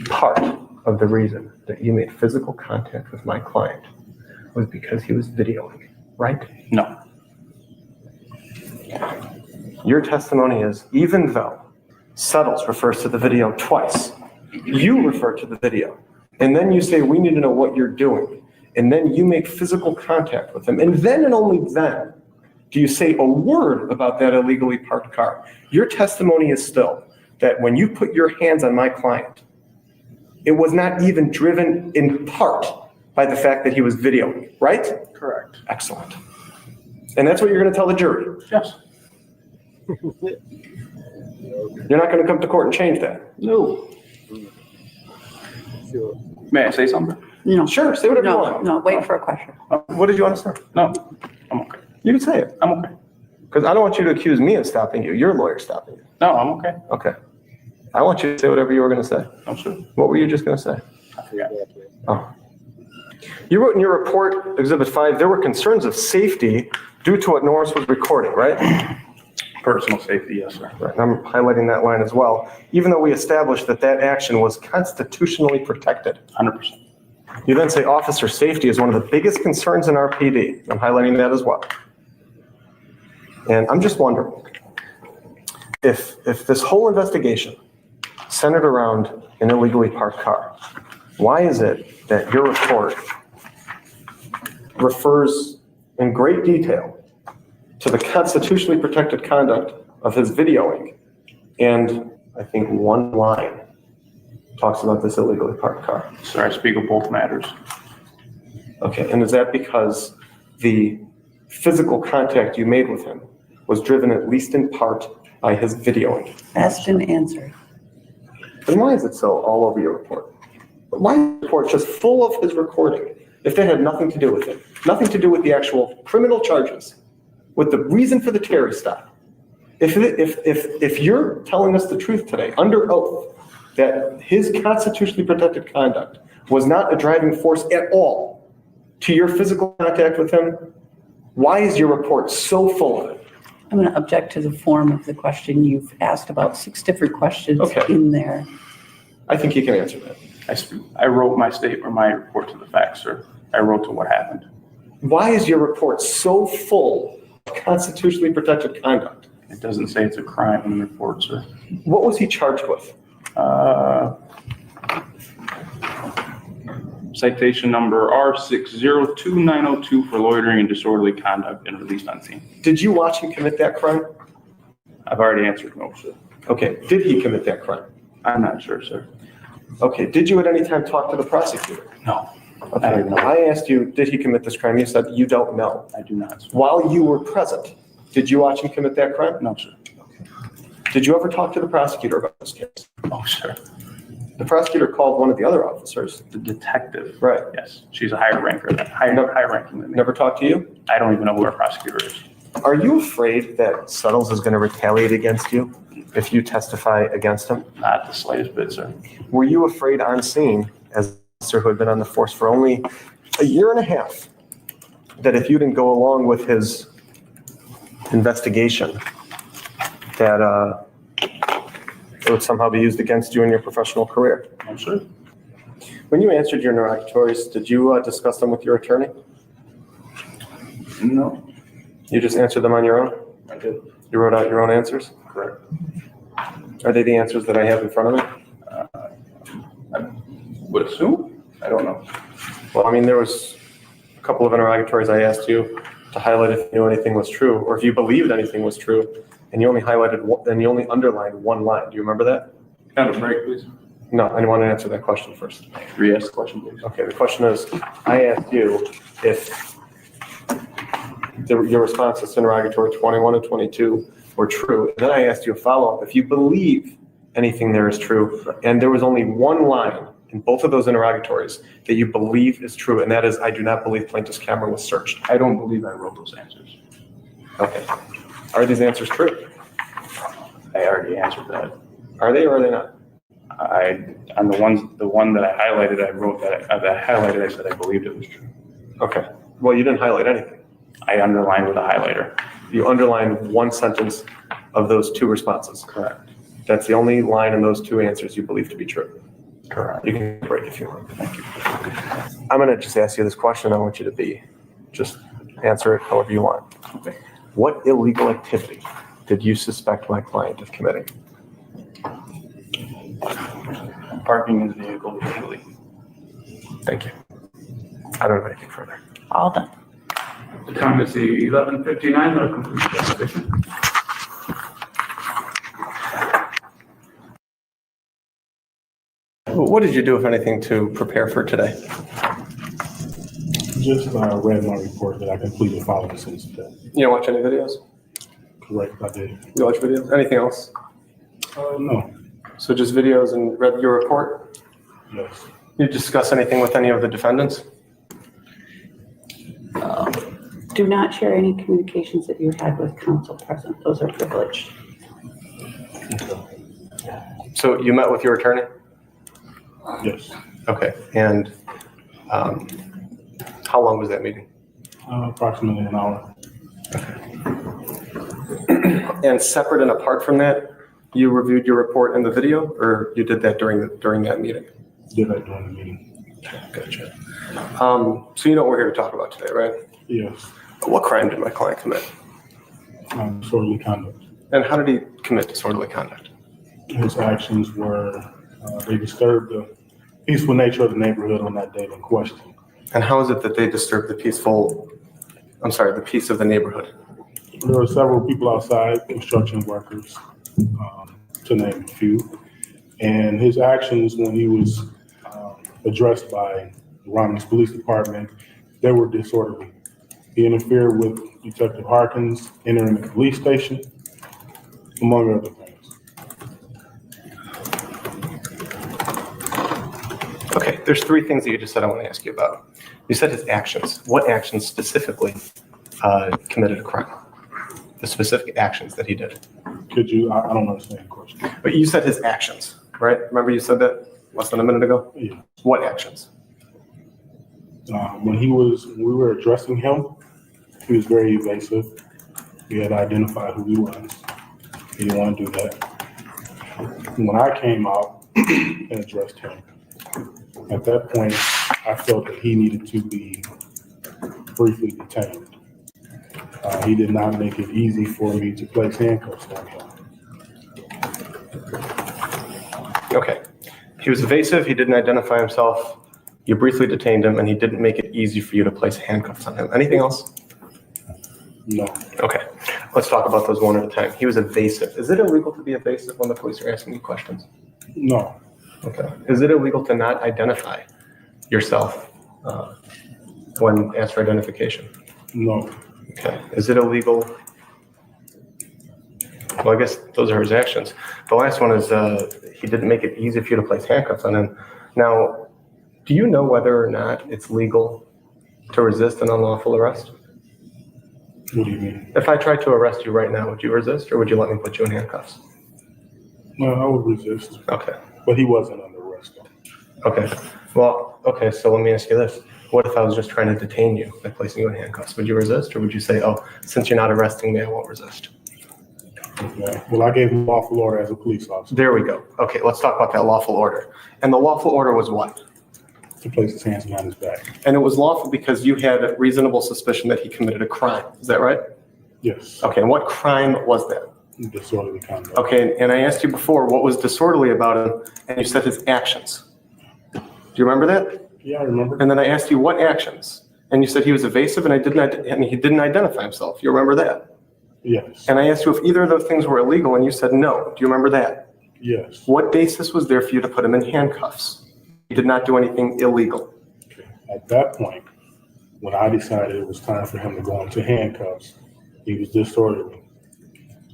Part of the reason that you made physical contact with my client was because he was videoing, right? No, Your testimony is, even though Settles refers to the video twice, you refer to the video, and then you say, we need to know what you're doing, and then you make physical contact with him, and then and only then do you say a word about that illegally parked car. Your testimony is still that when you put your hands on my client, it was not even driven in part by the fact that he was videoing, right? correct. Excellent. And that's what you're going to tell the jury. Yes. You're not going to come to court and change that. No. Sure. May I say something? No, Sure, say whatever you no, want. no, wait for a question. What did you want to say? No, I'm okay. You can say it, I'm okay. because I don't want you to accuse me of stopping you. Your lawyer stopping you. No, I'm okay. Okay. I want you to say whatever you were going to say. I'm sure. What were you just going to say? I forgot. Oh. You wrote in your report, Exhibit 5, there were concerns of safety due to what Norris was recording, right? Personal safety, yes, sir. Right, and I'm highlighting that line as well, even though we established that that action was constitutionally protected. 100%. You then say officer safety is one of the biggest concerns in our PD. I'm highlighting that as well. And I'm just wondering, if this whole investigation centered around an illegally parked car, why is it that your report refers in great detail to the constitutionally protected conduct of his videoing, and I think one line talks about this illegally parked car? Sir, I speak of both matters. Okay, and is that because the physical contact you made with him was driven at least in part by his videoing? Asked and answered. Then why is it so all over your report? Why is the report just full of his recording if that had nothing to do with it? Nothing to do with the actual criminal charges, with the reason for the Terry stop. If you're telling us the truth today, under oath, that his constitutionally protected conduct was not a driving force at all to your physical contact with him, why is your report so full of it? I'm going to object to the form of the question. You've asked about 6 different questions in there. I think he can answer that. I wrote my report to the facts, sir. I wrote to what happened. Why is your report so full of constitutionally protected conduct? It doesn't say it's a crime in the report, sir. What was he charged with? Citation number R602902 for loitering and disorderly conduct and released on scene. Did you watch him commit that crime? I've already answered no, sir. Okay. Did he commit that crime? I'm not sure, sir. Okay. Did you at any time talk to the prosecutor? No. Okay. I don't know. I asked you, did he commit this crime? You said you don't know. I do not, sir. While you were present, did you watch him commit that crime? No, sir. Did you ever talk to the prosecutor about this case? No, sir. The prosecutor called one of the other officers. The detective. Right. Yes. She's a higher ranker, higher ranking than me. Never talked to you? I don't even know who our prosecutor is. Are you afraid that Suttles is going to retaliate against you if you testify against him? Not the slightest bit, sir. Were you afraid on scene, as an officer who had been on the force for only a year and a half, that if you didn't go along with his investigation, that it would somehow be used against you in your professional career? No, sir. When you answered your interrogatories, did you discuss them with your attorney? No. You just answered them on your own? I did. You wrote out your own answers? Correct. Are they the answers that I have in front of me? I would assume. I don't know. Well, I mean, there was a couple of interrogatories I asked you to highlight if you knew anything was true, or if you believed anything was true, and you only highlighted one, and you only underlined one line. Do you remember that? Can I have a break, please? No, I want to answer that question first. Re-ask the question, please. Okay, the question is, I asked you if your responses to interrogatory 21 and 22 were true, and then I asked you a follow-up if you believe anything there is true, and there was only one line in both of those interrogatories that you believe is true, and that is, I do not believe plaintiff's camera was searched. I don't believe I wrote those answers. Okay. Are these answers true? I already answered that. Are they or are they not? On the one that I highlighted, I wrote that I said I believed it was true. Okay. Well, you didn't highlight anything. I underlined with a highlighter. You underlined one sentence of those two responses. Correct. That's the only line in those two answers you believe to be true. Correct. You can break if you want. Thank you. I'm going to just ask you this question. I want you to just answer it however you want. Okay. What illegal activity did you suspect my client of committing? Parking his vehicle illegally. Thank you. I don't have anything further. All done. The time is 11:59. That'll complete the deposition. What did you do, if anything, to prepare for today? Just read my report that I completed following this incident. You don't watch any videos? Correct, I did. You watch videos? Anything else? No, So just videos and read your report? yes. You discuss anything with any of the defendants? Do not share any communications that you had with counsel present. Those are privileged. So you met with your attorney? Yes. Okay. And how long was that meeting? Approximately an hour. And separate and apart from that, you reviewed your report and the video, or you did that during that meeting? Did that during the meeting. Gotcha. So you know what we're here to talk about today, right? Yes. What crime did my client commit? Disorderly conduct. And how did he commit disorderly conduct? His actions were, they disturbed the peaceful nature of the neighborhood on that day in question. And how is it that they disturbed the peace of the neighborhood? There were several people outside, construction workers, to name a few. And his actions when he was addressed by the Romulus Police Department, they were disorderly. He interfered with Detective Harkins entering the police station, among other things. Okay, there's three things that you just said I want to ask you about. You said his actions. What actions specifically committed a crime? The specific actions that he did. Could you, I don't understand the question. But you said his actions, right? Remember you said that less than a minute ago? Yeah. What actions? When we were addressing him, he was very evasive. We had identified who he was. He didn't want to do that. When I came out and addressed him, at that point, I felt that he needed to be briefly detained. He did not make it easy for me to place handcuffs on him. Okay. He was evasive. He didn't identify himself. You briefly detained him, and he didn't make it easy for you to place handcuffs on him. Anything else? No. Okay. Let's talk about those one at a time. He was evasive. Is it illegal to be evasive when the police are asking you questions? No. Okay. Is it illegal to not identify yourself when asked for identification? No. Okay. Is it illegal? Well, I guess those are his actions. The last one is he didn't make it easy for you to place handcuffs on him. Now, do you know whether or not it's legal to resist an unlawful arrest? What do you mean? If I tried to arrest you right now, would you resist or would you let me put you in handcuffs? No, I would resist. Okay. But he wasn't under arrest. Okay. Well, okay, so let me ask you this. What if I was just trying to detain you by placing you in handcuffs? Would you resist or would you say, oh, since you're not arresting me, I won't resist? Okay. Well, I gave him lawful order as a police officer There we go. Okay, let's talk about that lawful order. And the lawful order was what? to place his hands behind his back. And it was lawful because you had a reasonable suspicion that he committed a crime. Is that right? Yes. Okay, and what crime was that? Disorderly conduct. Okay, and I asked you before, what was disorderly about him? And you said his actions. Do you remember that? Yeah, I remember. And then I asked you what actions? And you said he was evasive and he didn't identify himself. You remember that? Yes. And I asked you if either of those things were illegal and you said no. Do you remember that? Yes. What basis was there for you to put him in handcuffs? You did not do anything illegal. Okay. At that point, when I decided it was time for him to go into handcuffs, he was disorderly.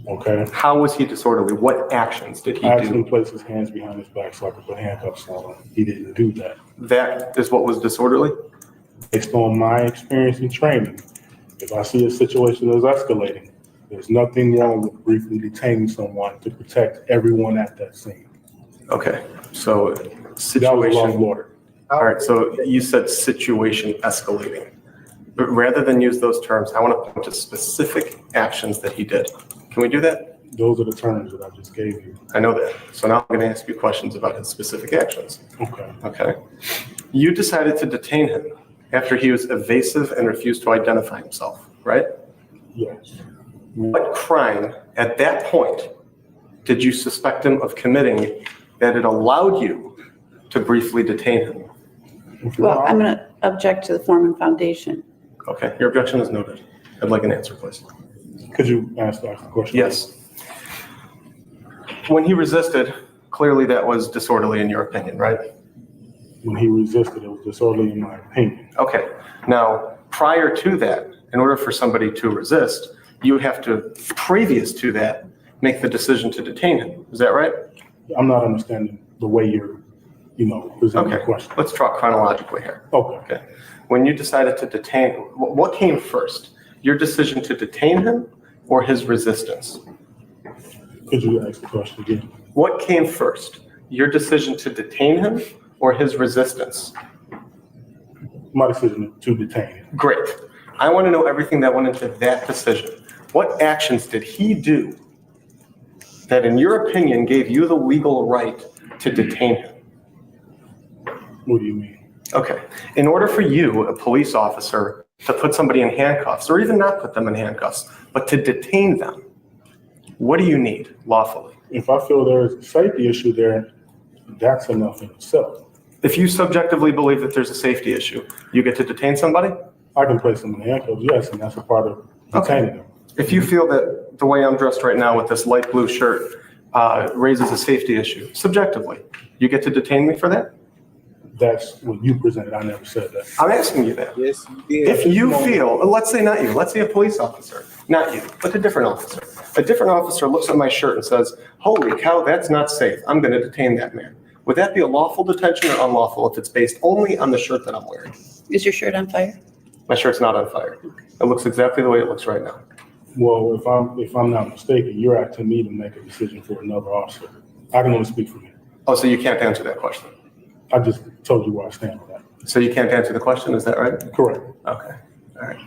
Okay. How was he disorderly? What actions did he I asked him do? to place his hands behind his back so I could put handcuffs on him. He didn't do that. That is what was disorderly? Based on my experience and training, if I see a situation that's escalating, there's nothing wrong with briefly detaining someone to protect everyone at that scene. Okay, so That was situation. lawful order. All right, so you said situation escalating. But rather than use those terms, I want to point to specific actions that he did. Can we do that? Those are the terms that I just gave you. I know that. So now I'm going to ask you questions about his specific actions. Okay. Okay. You decided to detain him after he was evasive and refused to identify himself, right? Yes. What crime at that point did you suspect him of committing that it allowed you to briefly detain him? Well, I'm going to object to the form and foundation. Okay, your objection is noted. I'd like an answer, please. Could you ask the question? Yes. When he resisted, clearly that was disorderly in your opinion, right? When he resisted, it was disorderly in my opinion. Okay. Now, prior to that, in order for somebody to resist, you have to, previous to that, make the decision to detain him. Is that right? I'm not understanding the way you're, presenting the Okay. question. Let's talk chronologically here. Okay. Okay. When you decided to detain, what came first? Your decision to detain him or his resistance? Could you ask the question again? What came first? Your decision to detain him or his resistance? My decision to detain him. Great. I want to know everything that went into that decision. What actions did he do that, in your opinion, gave you the legal right to detain him? What do you mean? Okay. In order for you, a police officer, to put somebody in handcuffs, or even not put them in handcuffs, but to detain them, what do you need lawfully? If I feel there's a safety issue there, that's enough in itself. If you subjectively believe that there's a safety issue, you get to detain somebody? I can place them in handcuffs, yes, and that's a part of detaining them. If you feel that the way I'm dressed right now with this light blue shirt raises a safety issue, subjectively, you get to detain me for that? That's what you presented. I never said that. I'm asking you that. Yes, you did. If you feel, let's say not you, let's say a police officer, not you, but a different officer. A different officer looks at my shirt and says, holy cow, that's not safe. I'm going to detain that man. Would that be a lawful detention or unlawful if it's based only on the shirt that I'm wearing? Is your shirt on fire? My shirt's not on fire. It looks exactly the way it looks right now. Well, if I'm not mistaken, you're asking me to make a decision for another officer. I can only speak for me. Oh, so you can't answer that question? I just told you where I stand on that. So you can't answer the question, is that right? Correct. Okay, all right.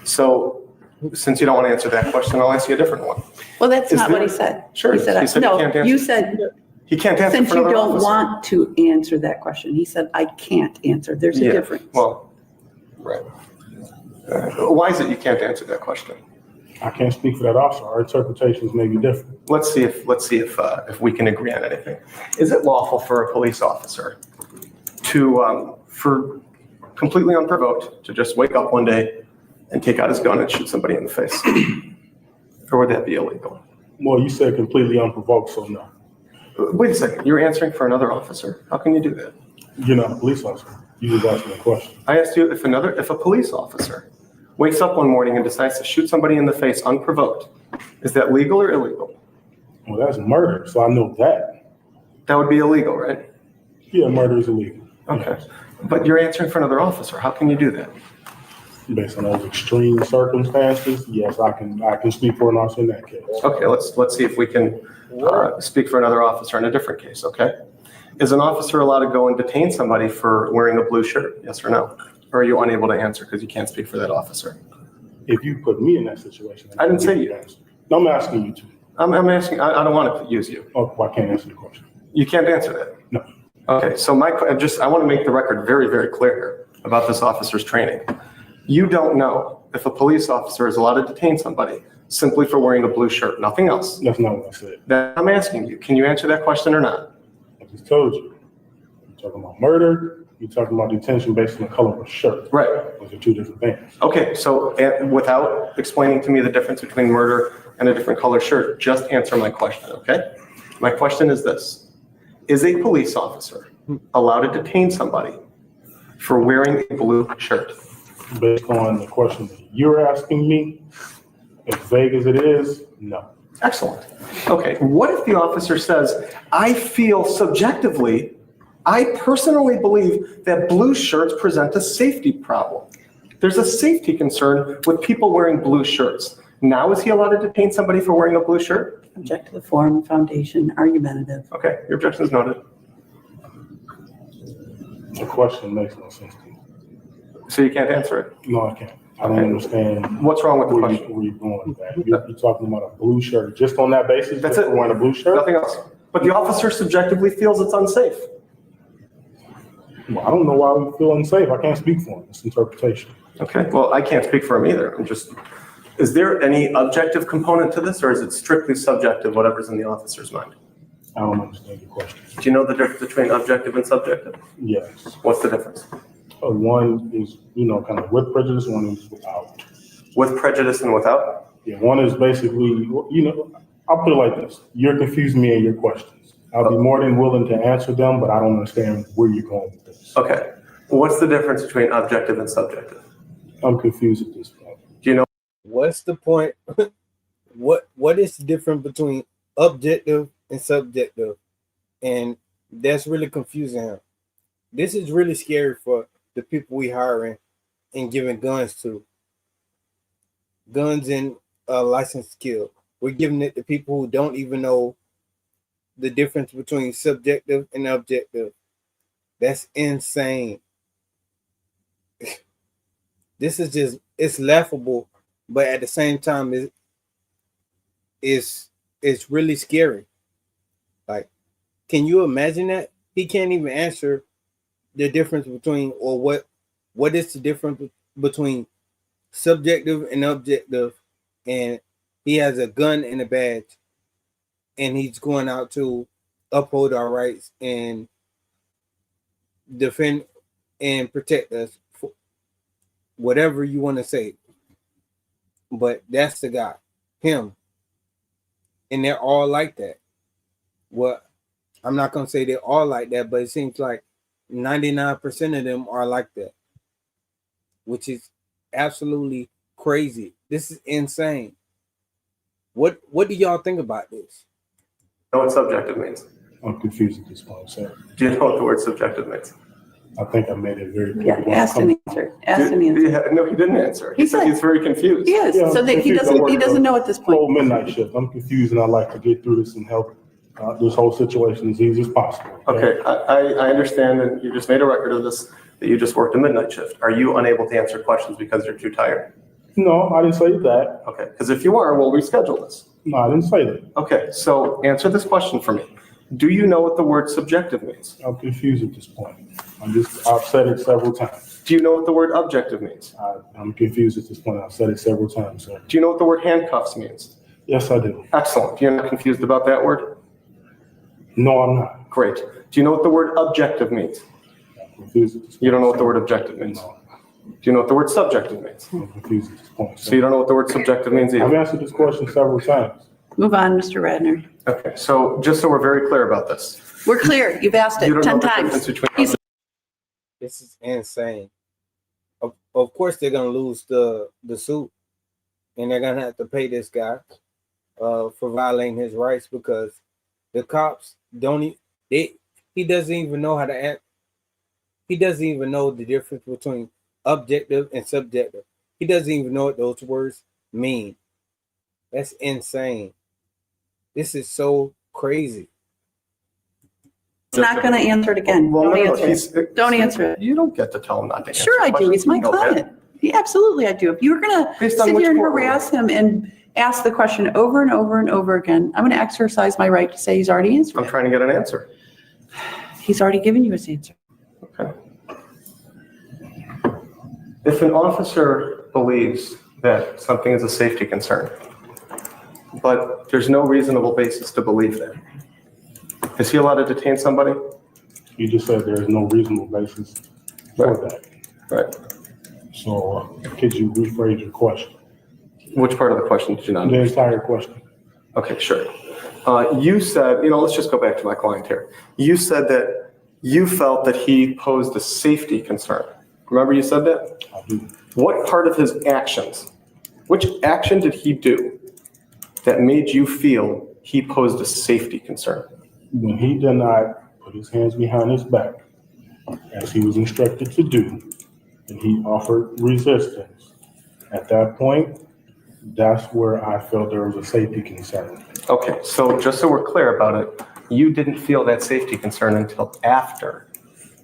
So since you don't want to answer that question, I'll ask you a different one. Well, that's Is not what there- he said. Sure, He said, he said he no, can't answer. you said, He can't answer since for you another don't officer. want to answer that question. He said, I can't answer. There's a Yeah, difference. well, right. Why is it you can't answer that question? I can't speak for that officer. Our interpretations may be different. Let's see if we can agree on anything. Is it lawful for a police officer to, for completely unprovoked, to just wake up one day and take out his gun and shoot somebody in the face? Or would that be illegal? Well, you said completely unprovoked, so no. Wait a second, you're answering for another officer? How can you do that? You're not a police officer. You just asked me a question. I asked you if a police officer wakes up one morning and decides to shoot somebody in the face unprovoked, is that legal or illegal? Well, that's murder, so I know that. That would be illegal, right? Yeah, murder is illegal. Okay. But you're answering for another officer. How can you do that? Based on those extreme circumstances, yes, I can speak for an officer in that case. Okay, let's see if we can speak for another officer in a different case, okay? Is an officer allowed to go and detain somebody for wearing a blue shirt, yes or no? Or are you unable to answer because you can't speak for that officer? If you put me in that situation, I didn't say you. No, I'm asking you to. I'm asking, I don't want to use you. Oh, I can't answer the question. You can't answer that? No. Okay, so I want to make the record very, very clear here about this officer's training. You don't know if a police officer is allowed to detain somebody simply for wearing a blue shirt, nothing else. That's not what I said. I'm asking you, can you answer that question or not? I just told you. You're talking about murder. You're talking about detention based on the color of a shirt. Right. Those are two different things. Okay, so without explaining to me the difference between murder and a different color shirt, just answer my question, okay? My question is this. Is a police officer allowed to detain somebody for wearing a blue shirt? Based on the question that you're asking me, as vague as it is, no. Excellent. Okay, what if the officer says, I feel subjectively, I personally believe that blue shirts present a safety problem. There's a safety concern with people wearing blue shirts. Now is he allowed to detain somebody for wearing a blue shirt? Object to the form, foundation, argumentative. Okay, your objection is noted. The question makes no sense to me. So you can't answer it? No, I can't. I don't understand. What's wrong with the where question? you're going with that. You're talking about a blue shirt. Just on that basis, That's just it. for wearing a blue shirt? Nothing else. But the officer subjectively feels it's unsafe. Well, I don't know why we feel unsafe. I can't speak for him. It's interpretation. Okay, well, I can't speak for him either. Is there any objective component to this, or is it strictly subjective, whatever's in the officer's mind? I don't understand your question. Do you know the difference between objective and subjective? Yes. What's the difference? One is, kind of with prejudice, one is without. With prejudice and without? Yeah, one is basically, I'll put it like this. You're confusing me in your questions. I'll be more than willing to answer them, but I don't understand where you're going with this. Okay. What's the difference between objective and subjective? I'm confused at this point. Do you know? What's the point? What is the difference between objective and subjective? And that's really confusing him. This is really scary for the people we hiring and giving guns to. Guns and licensed skill. We're giving it to people who don't even know the difference between subjective and objective. That's insane. This is just, it's laughable, but at the same time, it's really scary. Like, can you imagine that? He can't even answer the difference between, or what is the difference between subjective and objective, and he has a gun and a badge, and he's going out to uphold our rights and defend and protect us, whatever you want to say. But that's the guy, him. And they're all like that. Well, I'm not going to say they're all like that, but it seems like 99% of them are like that, which is absolutely crazy. This is insane. What do y'all think about this? Know what subjective means? I'm confused at this point, sir. Do you know what the word subjective means? I think I made it very clear. Yeah, asked and answered, asked and answered. No, he didn't answer. He He said said- he's very confused. He is, Yeah, so that he doesn't know at this Full point. midnight shift. I'm confused and I'd like to get through this and help this whole situation as easy as possible. Okay, I understand that you just made a record of this, that you just worked a midnight shift. Are you unable to answer questions because you're too tired? No, I didn't say that. Okay, because if you are, we'll reschedule this. No, I didn't say that. Okay, so answer this question for me. Do you know what the word subjective means? I'm confused at this point. I've said it several times. Do you know what the word objective means? I'm confused at this point. I've said it several times, sir. Do you know what the word handcuffs means? Yes, I do. Excellent. You're not confused about that word? No, I'm not. Great. Do you know what the word objective means? I'm confused at this point. You don't know what the word objective means? No, Do you know what the word subjective means? I'm confused at this point, So you sir. don't know what the word subjective means I've either? answered this question several times. Move on, Mr. Radner. Okay, so just so we're very clear about this. We're clear, you've asked You it don't know 10 the difference times. between. He's- This is insane. Of course, they're gonna lose the suit, and they're gonna have to pay this guy for violating his rights because the cops he doesn't even know how to act. He doesn't even know the difference between objective and subjective. He doesn't even know what those words mean. That's insane. This is so crazy. He's not going to answer it again. Well, Don't no, answer it. Don't answer it. You don't get to tell him not to answer. Sure I do, questions. he's my You know that. client. Yeah, absolutely I do. If you were going to Based on sit which here and court order? harass him and ask the question over and over and over again, I'm going to exercise my right to say he's already answered I'm it. trying to get an answer. He's already given you his answer. Okay. If an officer believes that something is a safety concern, but there's no reasonable basis to believe that, is he allowed to detain somebody? You just said there is no reasonable basis for that. Right. So could you rephrase your question? Which part of the question did you not The understand? entire question. Okay, sure. You said, let's just go back to my client here. You said that you felt that he posed a safety concern. Remember you said that? I do. What part of his actions, which action did he do that made you feel he posed a safety concern? When he did not put his hands behind his back, as he was instructed to do, and he offered resistance, at that point, that's where I felt there was a safety concern. Okay, so just so we're clear about it, you didn't feel that safety concern until after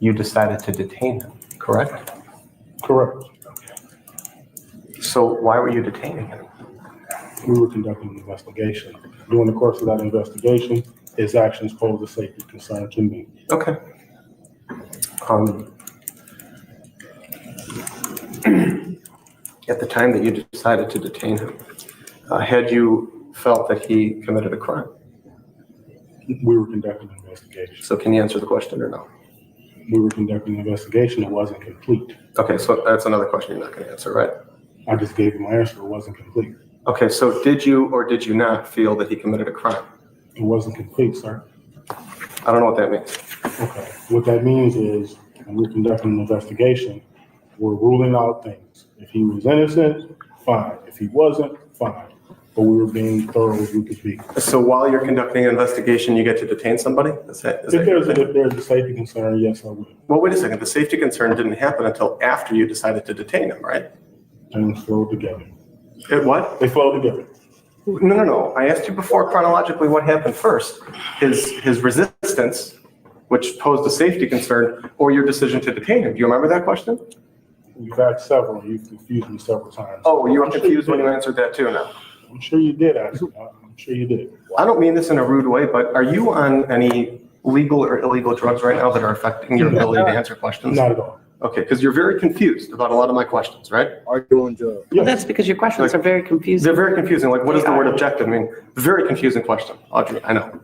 you decided to detain him, correct? Correct. So why were you detaining him? We were conducting an investigation. During the course of that investigation, his actions posed a safety concern to me. Okay. At the time that you decided to detain him, had you felt that he committed a crime? We were conducting an investigation. So can you answer the question or no? We were conducting an investigation. It wasn't complete. Okay, so that's another question you're not going to answer, right? I just gave you my answer. It wasn't complete. Okay, so did you or did you not feel that he committed a crime? It wasn't complete, sir. I don't know what that means. Okay. What that means is when we're conducting an investigation, we're ruling out things. If he was innocent, fine. If he wasn't, fine. But we were being thorough as we could be. So while you're conducting an investigation, you get to detain somebody? Is that If there's a safety concern, yes, I would. Well, wait a second. The safety concern didn't happen until after you decided to detain him, right? Things flowed together. What? They flowed together. No. I asked you before chronologically what happened first. His resistance, which posed a safety concern, or your decision to detain him. Do you remember that question? We've had several. You've confused me several times. Oh, you were I'm sure confused when did. you answered that too now. I'm sure you did, actually. I'm sure you did. I don't mean this in a rude way, but are you on any legal or illegal drugs right now that are affecting your ability to answer questions? Not at all. Okay, because you're very confused about a lot of my questions, right? Are you doing drugs? Yes. That's because your questions are very confusing. They're very confusing. Like, what does the word objective mean? Very confusing question, Audrey, I know.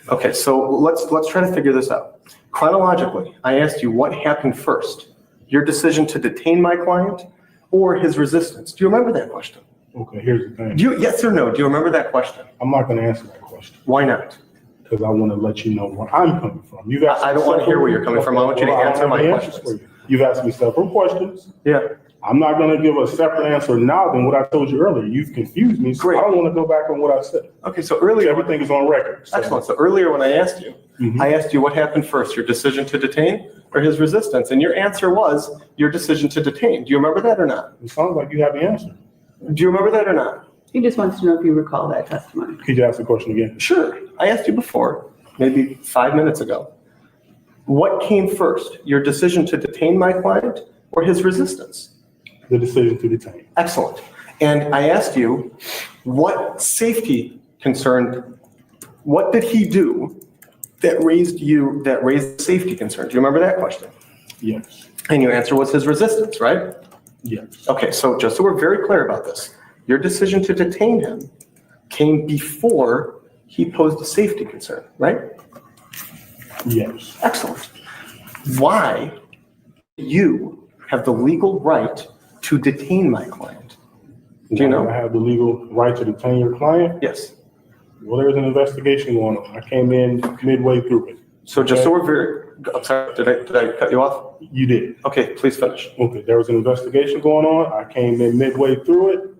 Okay, so let's try to figure this out. Chronologically, I asked you what happened first, your decision to detain my client or his resistance. Do you remember that question? Okay, here's the thing. Yes or no? Do you remember that question? I'm not going to answer that question Why not? because I want to let you know where I'm coming from. You've asked I don't me want to hear several- where you're coming from. I want you to Well, answer have my the answers questions. for you. You've asked me several questions. Yeah. I'm not going to give a separate answer now than what I told you earlier. You've confused me, so Great. I don't want to go back on what I said. Okay, so earlier, Everything is on record. So- excellent. So earlier when I asked you, Mhm. I asked you what happened first, your decision to detain or his resistance? And your answer was your decision to detain. Do you remember that or not? It sounds like you have the answer. Do you remember that or not? He just wants to know if you recall that testimony. Could you ask the question again? Sure. I asked you before, maybe 5 minutes ago. What came first, your decision to detain my client or his resistance? The decision to detain. Excellent. And I asked you, what safety concern, what did he do that raised the safety concern? Do you remember that question? Yes. And your answer was his resistance, right? Yes. Okay, so just so we're very clear about this, your decision to detain him came before he posed a safety concern, right? Yes. Excellent. Why do you have the legal right to detain my client? Do you know? I have the legal right to detain your client? Yes. Well, there's an investigation going on. I came in midway through it. So just so we're very, I'm sorry, did I cut you off? You did. Okay, please finish. Okay, there was an investigation going on. I came in midway through it.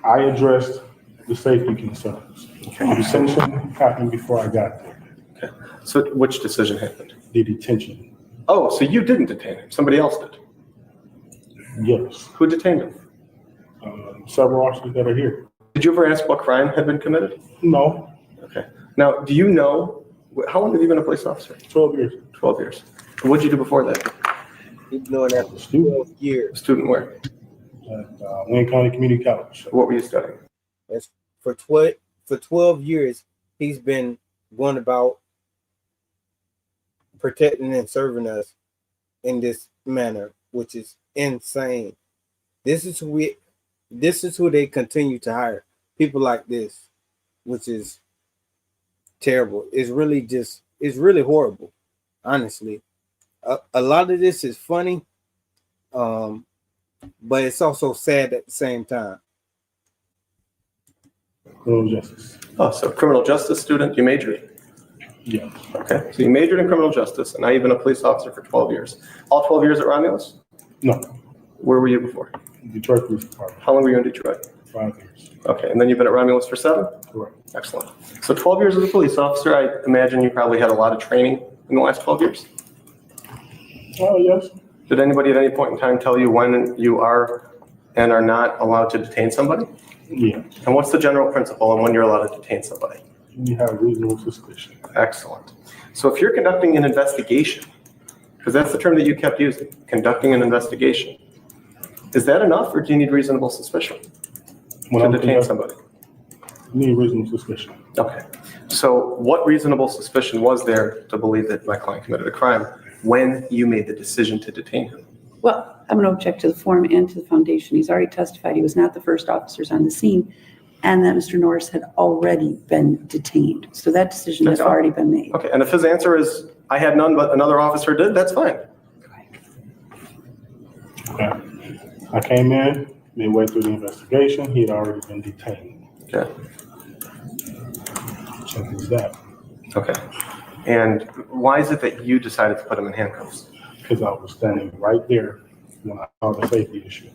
I addressed the safety concerns. The detention happened before I got there. Okay, so which decision happened? The detention. Oh, so you didn't detain him, somebody else did. Yes. Who detained him? Several officers that are here. Did you ever ask what crime had been committed? No. Okay. Now, do you know, how long have you been a police officer? 12 years. 12 years. What did you do before that? He's doing that for 12 years. Student where? At Wayne County Community College. What were you studying? That's for 12 years, he's been going about protecting and serving us in this manner, which is insane. This is who they continue to hire. People like this, which is terrible. It's really horrible, honestly. A lot of this is funny, but it's also sad at the same time. Criminal justice. Oh, so criminal justice student, you majored? Yeah. Okay, so you majored in criminal justice, and now you've been a police officer for 12 years. All 12 years at Romulus? No. Where were you before? Detroit Police Department. How long were you in Detroit? 5 years. Okay, and then you've been at Romulus for 7? Correct. Excellent. So 12 years as a police officer, I imagine you probably had a lot of training in the last 12 years? Oh, yes. Did anybody at any point in time tell you when you are and are not allowed to detain somebody? Yeah. And what's the general principle on when you're allowed to detain somebody? You have reasonable suspicion. Excellent. So if you're conducting an investigation, because that's the term that you kept using, conducting an investigation, is that enough or do you need reasonable suspicion to detain somebody? You need reasonable suspicion. Okay. So what reasonable suspicion was there to believe that my client committed a crime when you made the decision to detain him? Well, I'm going to object to the form and to the foundation. He's already testified he was not the first officers on the scene and that Mr. Norris had already been detained. So that decision has already been made. Okay, and if his answer is, I had none but another officer did, that's fine. Okay. I came in midway through the investigation. He had already been detained. Okay. Simple as that. Okay. And why is it that you decided to put him in handcuffs? Because I was standing right there when I saw the safety issue.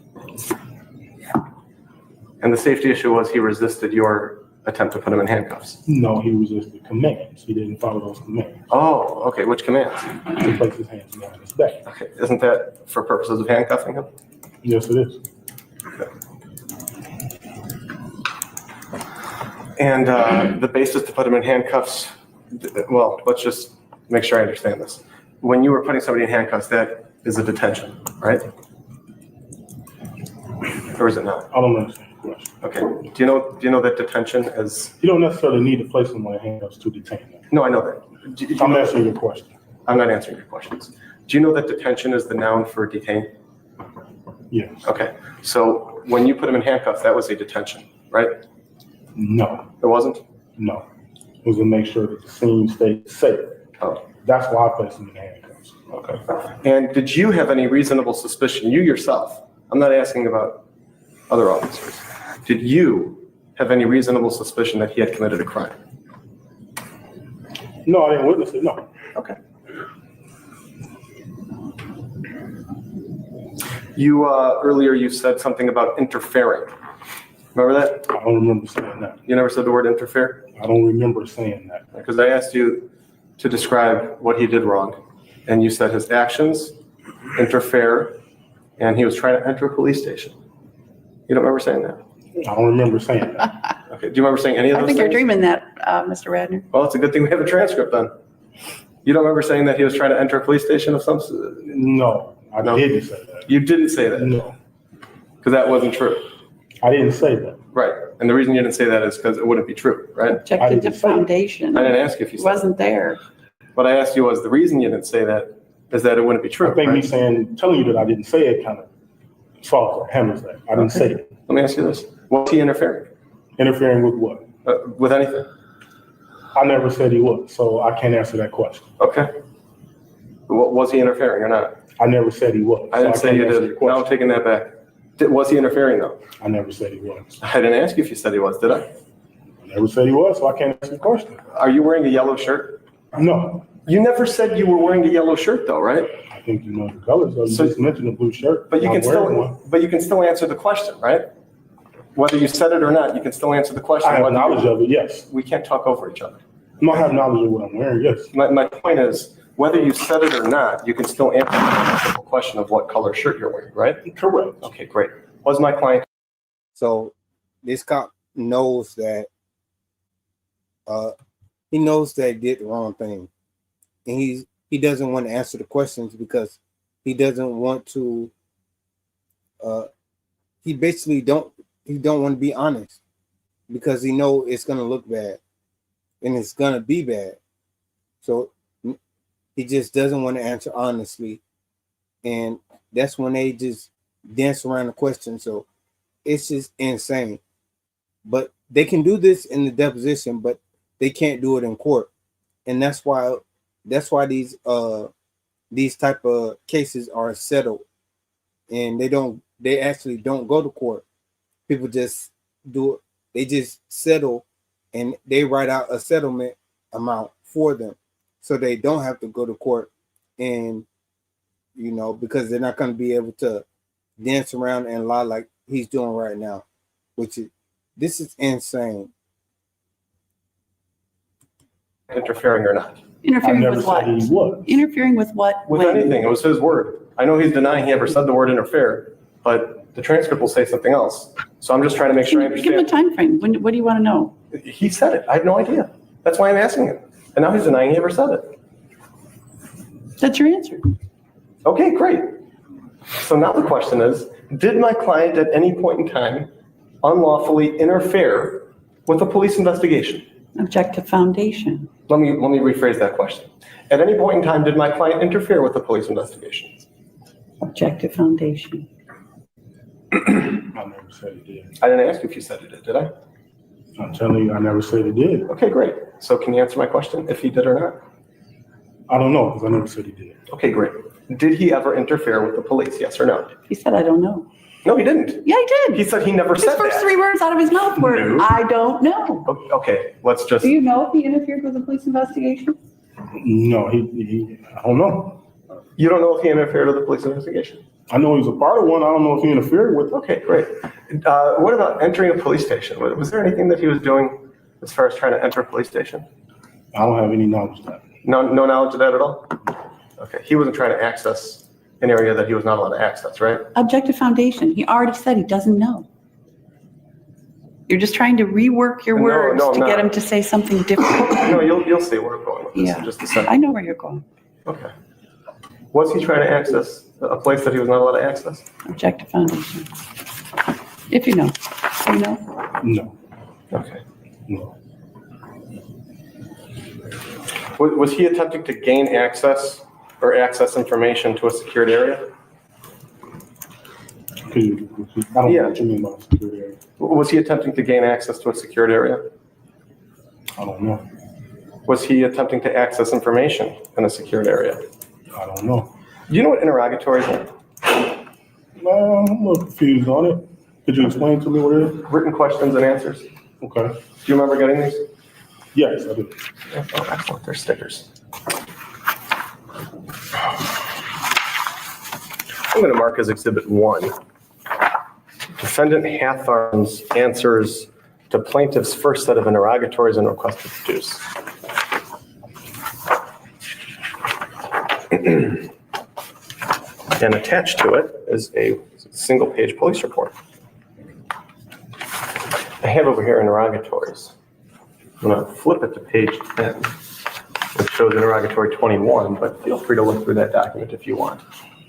And the safety issue was he resisted your attempt to put him in handcuffs? No, he resisted commands. He didn't follow those commands. Oh, okay. Which commands? To place his hands behind his back. Okay. Isn't that for purposes of handcuffing him? Yes, it is. Okay. And the basis to put him in handcuffs, well, let's just make sure I understand this. When you were putting somebody in handcuffs, that is a detention, right? Or is it not? I don't understand the question. Okay. Do you know that detention is? You don't necessarily need to place someone in handcuffs to detain them. No, I know that. Do you I'm know- answering your question. I'm not answering your questions. Do you know that detention is the noun for detain? Yes. Okay. So when you put him in handcuffs, that was a detention, right? No, It wasn't? no. It was to make sure that the scene stayed safe. Oh, That's why I placed him in handcuffs. okay. And did you have any reasonable suspicion, you yourself? I'm not asking about other officers. Did you have any reasonable suspicion that he had committed a crime? No, I didn't witness it, no. Okay. You, earlier you said something about interfering. Remember that? I don't remember saying that. You never said the word interfere? I don't remember saying that. Because I asked you to describe what he did wrong. and you said his actions interfere, and he was trying to enter a police station. You don't remember saying that? I don't remember saying that. Okay. Do you remember saying any of I those think things? you're dreaming that, Mr. Radner. Well, it's a good thing we have a transcript then. You don't remember saying that he was trying to enter a police station of some? No, I No. didn't say that. You didn't say that. No, Because that wasn't true. I didn't say that. Right. And the reason you didn't say that is because it wouldn't be true, right? Objected to didn't say it. foundation. I didn't ask you if you It said wasn't there. What I asked you was the reason you didn't say that is that it wouldn't be true. I think right? me telling you that I didn't say it kind of solves or handles that. I didn't say it. Let me ask you this. Was he interfering? Interfering with what? With anything? I never said he was, so I can't answer that question. Okay. Was he interfering or not? I never said he was. I didn't so say can't you answer did. your Now I'm question. taking that back. Was he interfering though? I never said he was. I didn't ask you if you said he was, did I? I never said he was, so I can't answer the question. Are you wearing a yellow shirt? No, You never said you were wearing a yellow shirt though, right? I think you know the colors. You So- just mentioned the blue shirt. But you I'm can wearing one. still answer the question, right? Whether you said it or not, you can still answer the question. I have whether you- knowledge of it, yes. We can't talk over each other. I don't have knowledge of what I'm wearing, yes. My point is, whether you said it or not, you can still answer the simple question of what color shirt you're wearing, right? Correct. Okay, great. Was my client? So this cop knows that he knows that he did the wrong thing, and he doesn't want to answer the questions because he doesn't want to. He basically don't want to be honest because he know it's gonna look bad, and it's gonna be bad. So he just doesn't want to answer honestly, and that's when they just dance around the question. So it's just insane. But they can do this in the deposition, but they can't do it in court, and that's why these type of cases are settled, and they actually don't go to court. People just do it. They just settle, and they write out a settlement amount for them, so they don't have to go to court, and because they're not going to be able to dance around and lie like he's doing right now, this is insane. Interfering or not? I Interfering never with what? said he was. Interfering with what? With When? anything, it was his word. I know he's denying he ever said the word interfere, but the transcript will say something else. So I'm just trying to make sure I Give him a understand. time frame. What do you want to know? He said it. I have no idea. That's why I'm asking him. And now he's denying he ever said it. That's your answer. Okay, great. So now the question is, did my client at any point in time unlawfully interfere with a police investigation? Object to foundation. Let me rephrase that question. At any point in time, did my client interfere with the police investigation? Object to foundation. I never said he did. I didn't ask you if you said he did I? I'm telling you, I never said he did. Okay, great. So can you answer my question if he did or not? I don't know, because I never said he did. Okay, great. Did he ever interfere with the police, yes or no? He said, I don't know. No, he didn't. Yeah, he did. He said he never His said first that. 3 words out of his mouth were, No. I don't know. Okay, let's just, Do you know if he interfered with the police investigation? No, he I don't know. you don't know if he interfered with the police investigation? I know he was a part of one. I don't know if he interfered with it. Okay, great. What about entering a police station? Was there anything that he was doing as far as trying to enter a police station? I don't have any knowledge of that. No knowledge of that at all? Okay, he wasn't trying to access an area that he was not allowed to access, right? Object to foundation. He already said he doesn't know. You're just trying to rework your No, words no, I'm to get not. him to say something different. No, you'll see where I'm going with this Yeah, in just a second. I know where you're going. Okay. Was he trying to access a place that he was not allowed to access? Object to foundation. If you know. You know? No, Okay. no. Was he attempting to gain access or access information to a secured area? Could you repeat? I don't Yeah. know what you mean by security area. Was he attempting to gain access to a secured area? I don't know. Was he attempting to access information in a secured area? I don't know. Do you know what interrogatories are? I'm a little confused on it. Could you explain to me what it is? Written questions and answers. Do Okay. you remember getting these? Yes, I do. Oh, excellent. They're stickers. I'm going to mark as Exhibit 1. Defendant Hathorne's answers to plaintiff's first set of interrogatories and request to produce. And attached to it is a single-page police report. I have over here interrogatories. I'm going to flip it to page 10, which shows interrogatory 21, but feel free to look through that document if you want.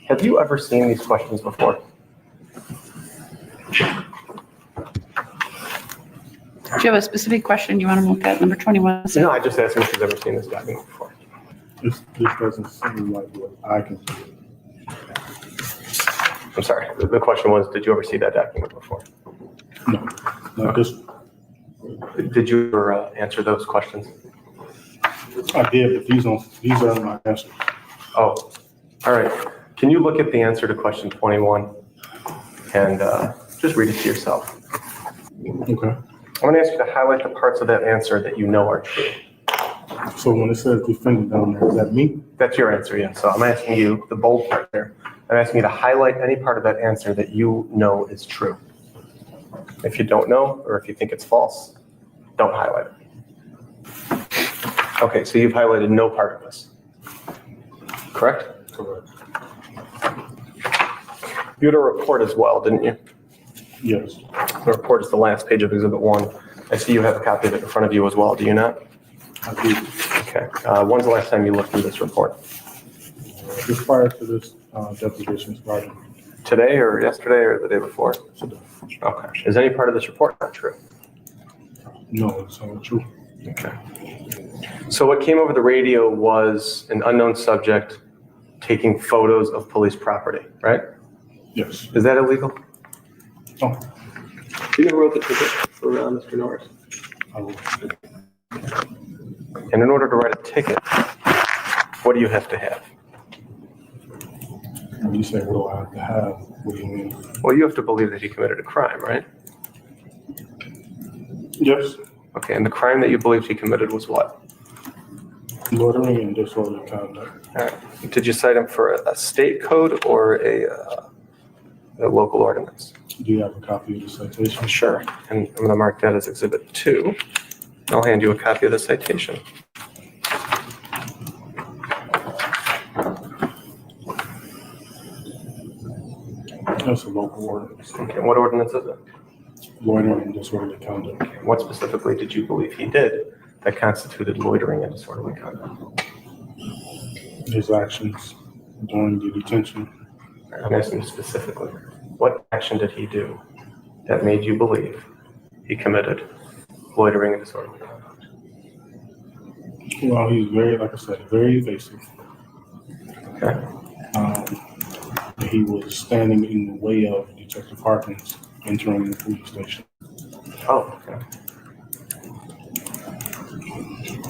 Have you ever seen these questions before? Do you have a specific question you want to look at, number 21? No, I just asked him if he's ever seen this document before. This doesn't seem like what I can do. I'm sorry. The question was, did you ever see that document before? No, not this. Did you ever answer those questions? I did, but these are my answers. Oh, all right. Can you look at the answer to question 21 and just read it to yourself? Okay. I'm going to ask you to highlight the parts of that answer that you know are true. So when it says defendant down there, is that me? That's your answer, yes. So I'm asking you, the bold part there, I'm asking you to highlight any part of that answer that you know is true. If you don't know, or if you think it's false, don't highlight it. Okay, so you've highlighted no part of this. Correct? Correct. You had a report as well, didn't you? Yes. The report is the last page of Exhibit 1. I see you have a copy of it in front of you as well, do you not? I do. Okay. When's the last time you looked through this report? Just prior to this deposition started. Today or yesterday or the day before? Today. Okay. Is any part of this report not true? No, it's not true. Okay. So what came over the radio was an unknown subject taking photos of police property, right? Yes. Is that illegal? Oh, You never wrote the ticket for Mr. Norris. I will. And in order to write a ticket, what do you have to have? When you say what do I have to have, what do you mean? Well, you have to believe that he committed a crime, right? Yes. Okay, and the crime that you believed he committed was what? Loitering and disorderly conduct. All right. Did you cite him for a state code or a local ordinance? Do you have a copy of the citation? Sure. And I'm going to mark that as Exhibit 2. I'll hand you a copy of the citation. That's a local ordinance. Okay, what ordinance is it? Loitering and disorderly conduct. What specifically did you believe he did that constituted loitering and disorderly conduct? His actions during the detention. I'm asking you specifically, what action did he do that made you believe he committed loitering and disorderly conduct? Well, he's very, like I said, very evasive. Okay. He was standing in the way of Detective Harkins entering the police station. Oh, okay.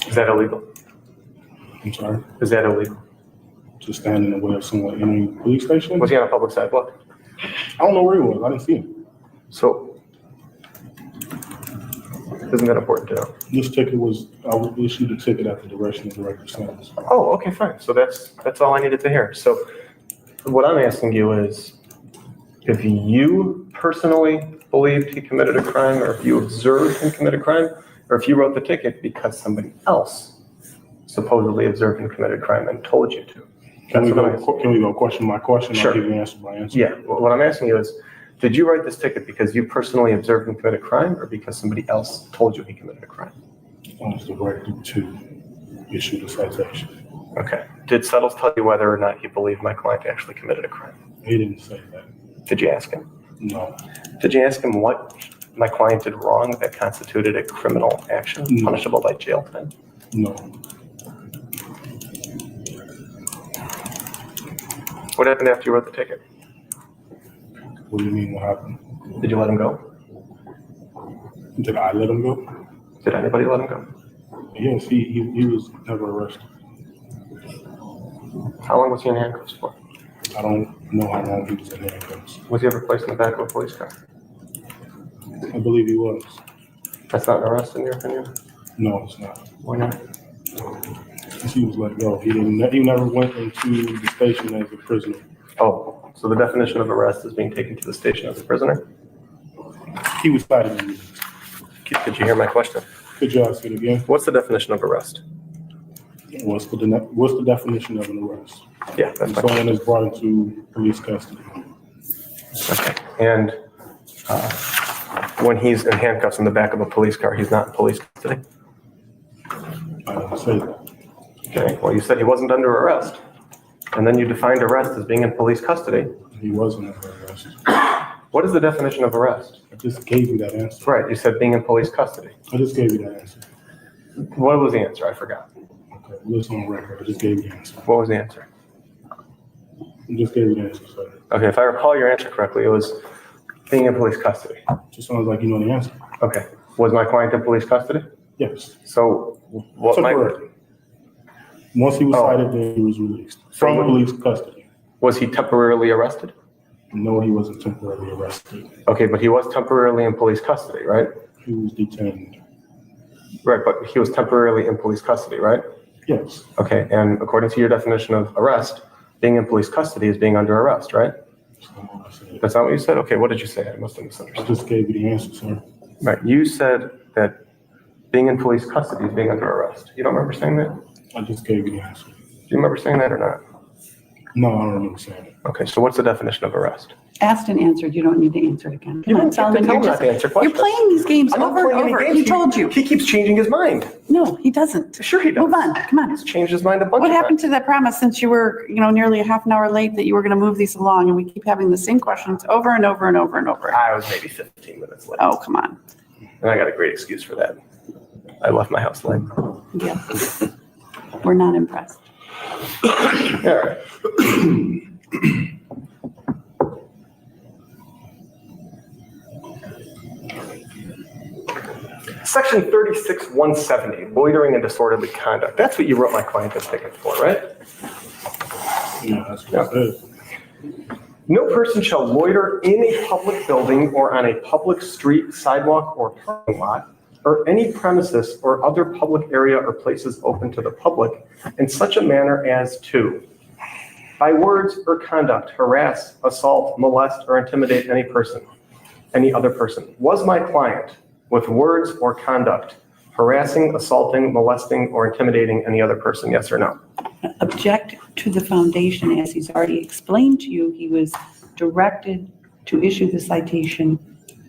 Is that illegal? I'm sorry, Is that illegal? to stand in the way of someone entering the police station. Was he on a public sidewalk? I don't know where he was. I didn't see him. So, isn't that important to know? This ticket was, I was issued a ticket at the direction of Director Sanders. Oh, okay, fine. So that's all I needed to hear. So what I'm asking you is, if you personally believed he committed a crime, or if you observed him commit a crime, or if you wrote the ticket because somebody else supposedly observed him commit a crime and told you to. Can we go question by question? Sure. I'll give you answer by answer. Yeah, what I'm asking you is, did you write this ticket because you personally observed him commit a crime, or because somebody else told you he committed a crime? I was directed to issue the citation. Okay. Did Settles tell you whether or not he believed my client actually committed a crime? He didn't say that. Did you ask him? No. Did you ask him what my client did wrong that constituted a criminal action No. punishable by jail time? No. What happened after you wrote the ticket? What do you mean? What happened? Did you let him go? Did I let him go? Did anybody let him go? Yes, he was never arrested. How long was he in handcuffs for? I don't know how long he was in handcuffs. Was he ever placed in the back of a police car? I believe he was. That's not an arrest in your opinion? No, it's not. Why not? He was let go. He never went into the station as a prisoner. Oh, so the definition of arrest is being taken to the station as a prisoner? He was cited in these. Did you hear my question? Could you ask it again? What's the definition of arrest? What's the definition of an arrest? Yeah, that's my Someone is brought into police custody. Okay. And when he's in handcuffs in the back of a police car, he's not in police custody? I didn't say that. Okay. Well, you said he wasn't under arrest. And then you defined arrest as being in police custody. He wasn't under arrest. What is the definition of arrest? I just gave you that answer. Right. You said being in police custody. I just gave you that answer. What was the answer? I forgot. Okay, listen on record. I just gave you the answer. What was the answer? I just gave you the answer, sir. Okay. If I recall your answer correctly, it was being in police custody. Just sounds like you know the answer. Okay. Was my client in police custody? Yes. So what Temporarily. Once he was Oh. cited, then he was released So from what- police custody. was he temporarily arrested? No, he wasn't temporarily arrested. Okay, but he was temporarily in police custody, right? He was detained. Right, but he was temporarily in police custody, right? Yes. Okay, and according to your definition of arrest, being in police custody is being under arrest, right? That's not what I said. That's not what you said? Okay, what did you say? I must have I misunderstood. just gave you the answer, sir. Right, you said that being in police custody is being under arrest. You don't remember saying that? Do I just gave you the answer. you remember saying that or not? No, I don't remember saying it. Okay, so what's the definition of arrest? Asked and answered. You don't need to answer it again. You Come on, don't have to Solomon, tell you're me not to answer you're questions. playing these games I'm not over and playing any over. games. He told you. He keeps changing his mind. No, he doesn't. Sure he does. Move on. Come on. He's changed his mind a bunch What of happened times. to that promise since you were, nearly a half an hour late that you were going to move these along and we keep having the same questions over and over and over and over? I was maybe 15 minutes late. Oh, come on. And I got a great excuse for that. I left my house late. Yeah. We're not impressed. All right. Section 36-170, loitering and disorderly conduct. That's what you wrote my client this ticket for, right? Yeah, that's what it is. No person shall loiter in a public building or on a public street, sidewalk, or parking lot, or any premises or other public area or places open to the public in such a manner as to, by words or conduct, harass, assault, molest, or intimidate any person, any other person. Was my client, with words or conduct, harassing, assaulting, molesting, or intimidating any other person, yes or no? Object to the foundation, as he's already explained to you, he was directed to issue the citation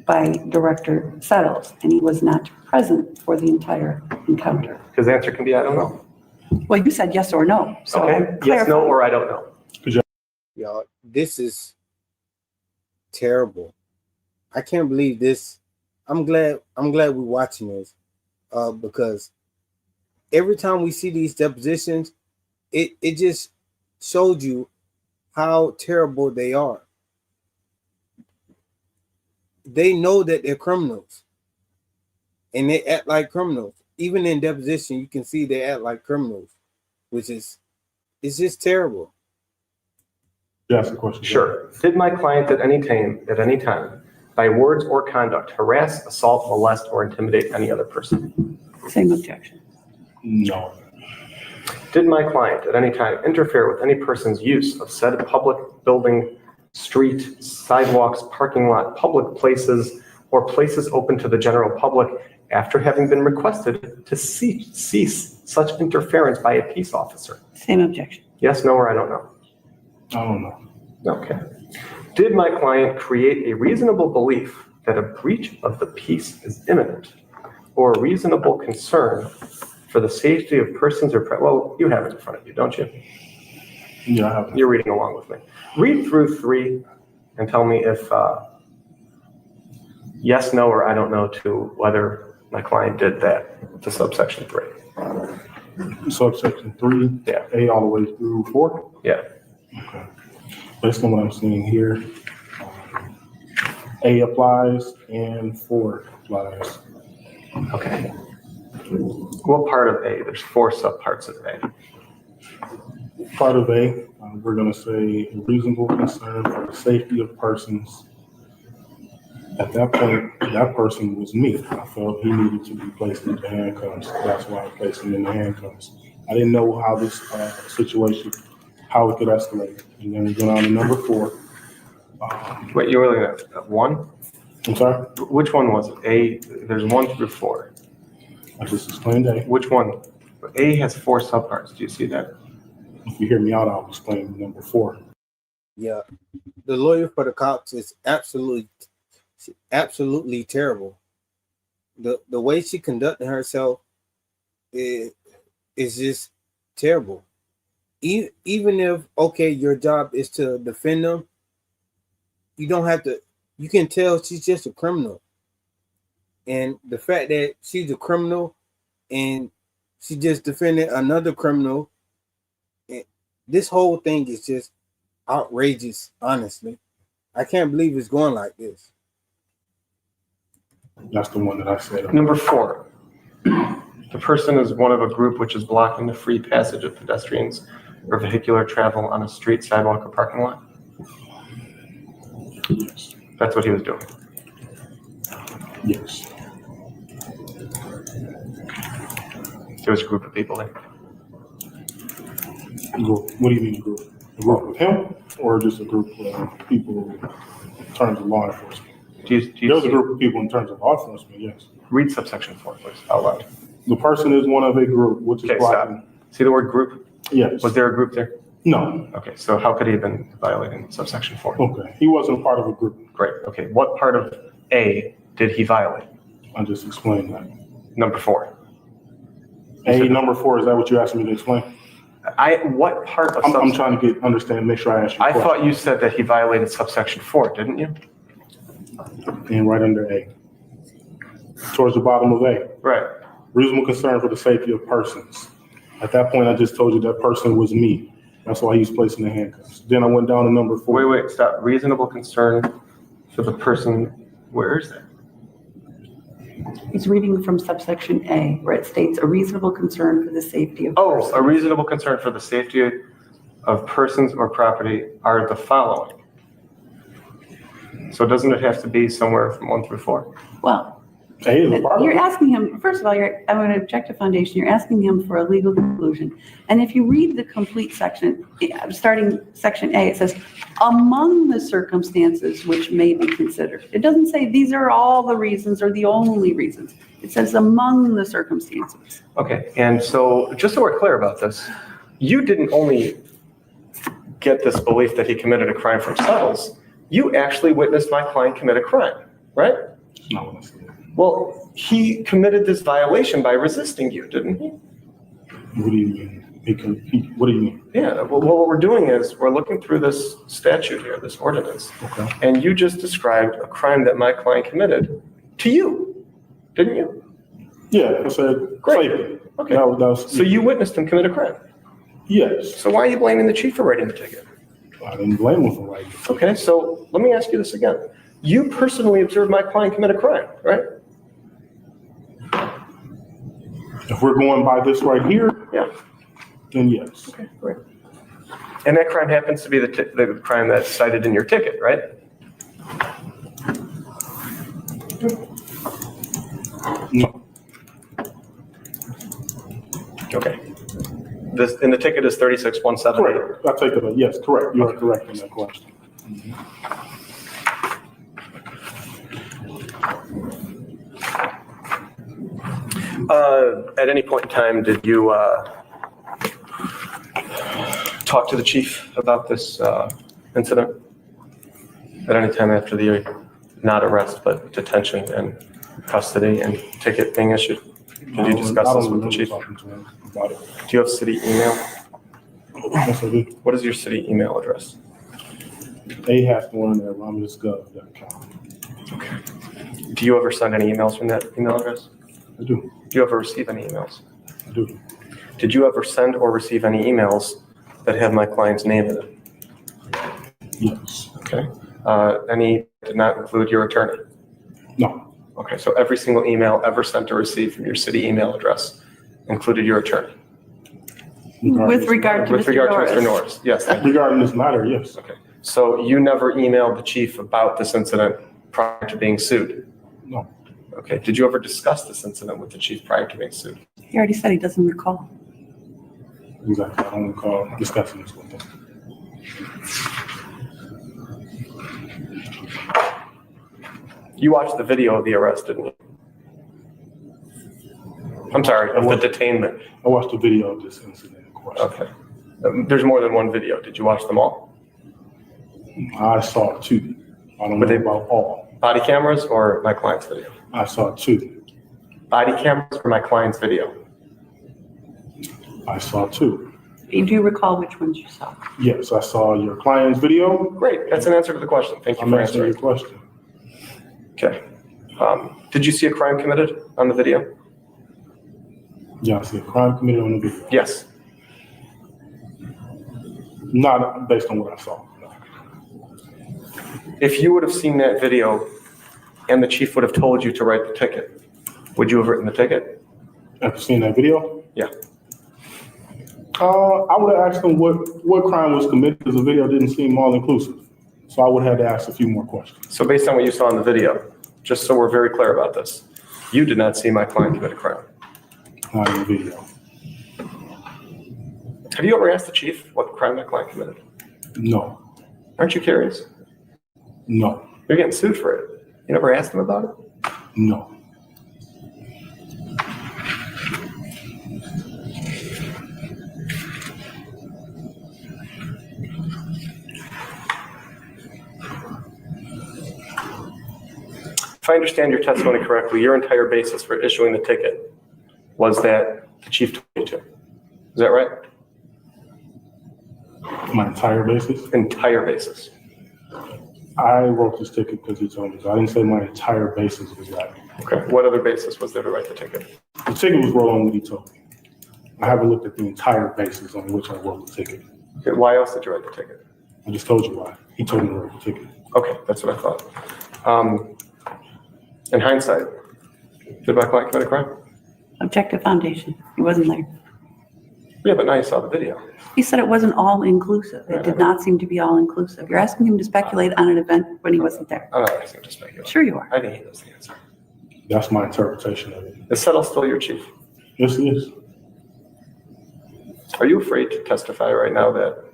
by Director Settles, and he was not present for the entire encounter. His answer can be, I don't know. Well, you said yes or no, so Okay, I'm yes, no, clarifying. or I don't know. Y'all, this is terrible. I can't believe this. I'm glad we're watching this, because every time we see these depositions, it just showed you how terrible they are. They know that they're criminals, and they act like criminals. Even in deposition, you can see they act like criminals, which is, it's just terrible. You asked the question. Sure. Did my client at any time, by words or conduct, harass, assault, molest, or intimidate any other person? Same objection. No. Did my client at any time interfere with any person's use of said public building, street, sidewalks, parking lot, public places, or places open to the general public after having been requested to cease such interference by a peace officer? Same objection. Yes, no, or I don't know. I don't know. Okay. Did my client create a reasonable belief that a breach of the peace is imminent, or a reasonable concern for the safety of persons or, well, you have it in front of you, don't you? Yeah, I haven't. You're reading along with me. Read through 3 and tell me if yes, no, or I don't know to whether my client did that to subsection 3. Subsection 3, Yeah. A all the way through 4? Yeah. Okay. Based on what I'm seeing here, A applies and 4 applies. Okay. What part of A? There's 4 subparts of A. Part of A, we're going to say a reasonable concern for the safety of persons. At that point, that person was me. I felt he needed to be placed into handcuffs. That's why I placed him in the handcuffs. I didn't know how this situation, how it could escalate. And then we went on to number 4. Wait, you were looking at 1? I'm sorry? Which one was it? A, there's 1 through 4. I just explained A. Which one? A has 4 subparts. Do you see that? If you hear me out, I'll explain number 4. Yeah, the lawyer for the cops is absolutely terrible. The way she conducted herself is just terrible. Even if, okay, your job is to defend them, you don't have to. You can tell she's just a criminal, and the fact that she's a criminal and she just defended another criminal, this whole thing is just outrageous. Honestly, I can't believe it's going like this. That's the one that I said. Number 4. The person is one of a group which is blocking the free passage of pedestrians or vehicular travel on a street, sidewalk, or parking lot. Yes. That's what he was doing. Yes. There was a group of people there. Group. What do you mean a group? A group of him, or just a group of people in terms of law enforcement? There's a group of people in terms of law enforcement, yes. Read subsection 4, please, out loud. The person is one of a group, which is blocking. Stop. See the word group? Yes. Was there a group there? No. Okay, so how could he have been violating subsection 4? Okay. He wasn't a part of a group. Great. Okay, what part of A did he violate? I just explained that. Number 4. Number 4, is that what you asked me to explain? What part of I'm trying to understand, make sure I ask you a question. thought you said that he violated subsection 4, didn't you? And right under A. Towards the bottom of A. Right. Reasonable concern for the safety of persons. At that point, I just told you that person was me. That's why he was placing the handcuffs. Then I went down to number 4. Wait, stop. Reasonable concern for the person. Where is that? He's reading from subsection A, where it states a reasonable concern for the safety of persons. A reasonable concern for the safety of persons or property are the following. So doesn't it have to be somewhere from 1 through 4? Well, A is a part of you're it. asking him, first of all, I'm going to object to foundation, you're asking him for a legal conclusion. And if you read the complete section, starting section A, it says, among the circumstances which may be considered. It doesn't say these are all the reasons or the only reasons. It says among the circumstances. Okay, and so just so we're clear about this, you didn't only get this belief that he committed a crime from Settles, you actually witnessed my client commit a crime, right? No, that's it. Well, he committed this violation by resisting you, didn't he? What do you mean? What do you mean? Yeah, well, what we're doing is we're looking through this statute here, this ordinance, Okay. and you just described a crime that my client committed to you, didn't you? Yeah, I said Great. safety. Okay. That was, So you witnessed him commit a crime. yes. So why are you blaming the chief for writing the ticket? I didn't blame him for writing it. Okay, so let me ask you this again. You personally observed my client commit a crime, right? If we're going by this right here, Yeah. then yes. Okay, great. And that crime happens to be the crime that's cited in your ticket, right? No. Okay. This in the ticket is 36178. Correct. I take it. Yes, correct. You are correct in that question. At any point in time, did you talk to the chief about this incident? At any time after the not arrest, but detention and custody and ticket being issued? Did you discuss this with the chief? Talking to him about it. Do you have city email? Yes, I do. What is your city email address? ahasthorn@romulusgov.com. Okay. Do you ever send any emails from that email address? I do. Do you ever receive any emails? I do. Did you ever send or receive any emails that have my client's name in it? Yes. Okay. Any did not include your attorney? No. Okay, so every single email ever sent or received from your city email address included your attorney? With regard to With regard to Mr. Mr. Norris, yes. Thank you. Regarding this matter, yes. Okay, so you never emailed the chief about this incident prior to being sued? No. Okay, did you ever discuss this incident with the chief prior to being sued? He already said he doesn't recall. Exactly. I don't recall discussing this with him. You watched the video of the arrest, didn't you? I'm sorry, of the detainment. I watched the video of this incident in question. Okay. There's more than one video. Did you watch them all? I saw two. I don't Were know they about all. body cameras or my client's video? I saw two. Body cameras or my client's video? I saw two. Do you recall which ones you saw? Yes, I saw your client's video. Great. That's an answer to the question. Thank you I'm for answering answering. your question. Okay. Did you see a crime committed on the video? Yeah, I see a crime committed on the video. Yes. Not based on what I saw. No. If you would have seen that video and the chief would have told you to write the ticket, would you have written the ticket? After seeing that video? Yeah. I would have asked them what crime was committed because the video didn't seem all inclusive. So I would have to ask a few more questions. So based on what you saw in the video, just so we're very clear about this, you did not see my client commit a crime. Not in the video. Have you ever asked the chief what crime my client committed? No. Aren't you curious? No. You're getting sued for it. You never asked him about it? No. If I understand your testimony correctly, your entire basis for issuing the ticket was that the chief told you to. Is that right? My entire basis? Entire basis. I wrote this ticket because he told me to. I didn't say my entire basis was that. Okay. What other basis was there to write the ticket? The ticket was wrote on what he told me. I haven't looked at the entire basis on which I wrote the ticket. Okay. Why else did you write the ticket? I just told you why. He told me to write the ticket. Okay, that's what I thought. In hindsight, did my client commit a crime? Objective foundation. He wasn't there. Yeah, but now you saw the video. He said it wasn't all inclusive. It did not seem to be all inclusive. You're asking him to speculate on an event when he wasn't there. I'm not asking him to speculate. Sure you are. I think he knows the answer. That's my interpretation of it. Is Settle still your chief? Yes, it is. Are you afraid to testify right now that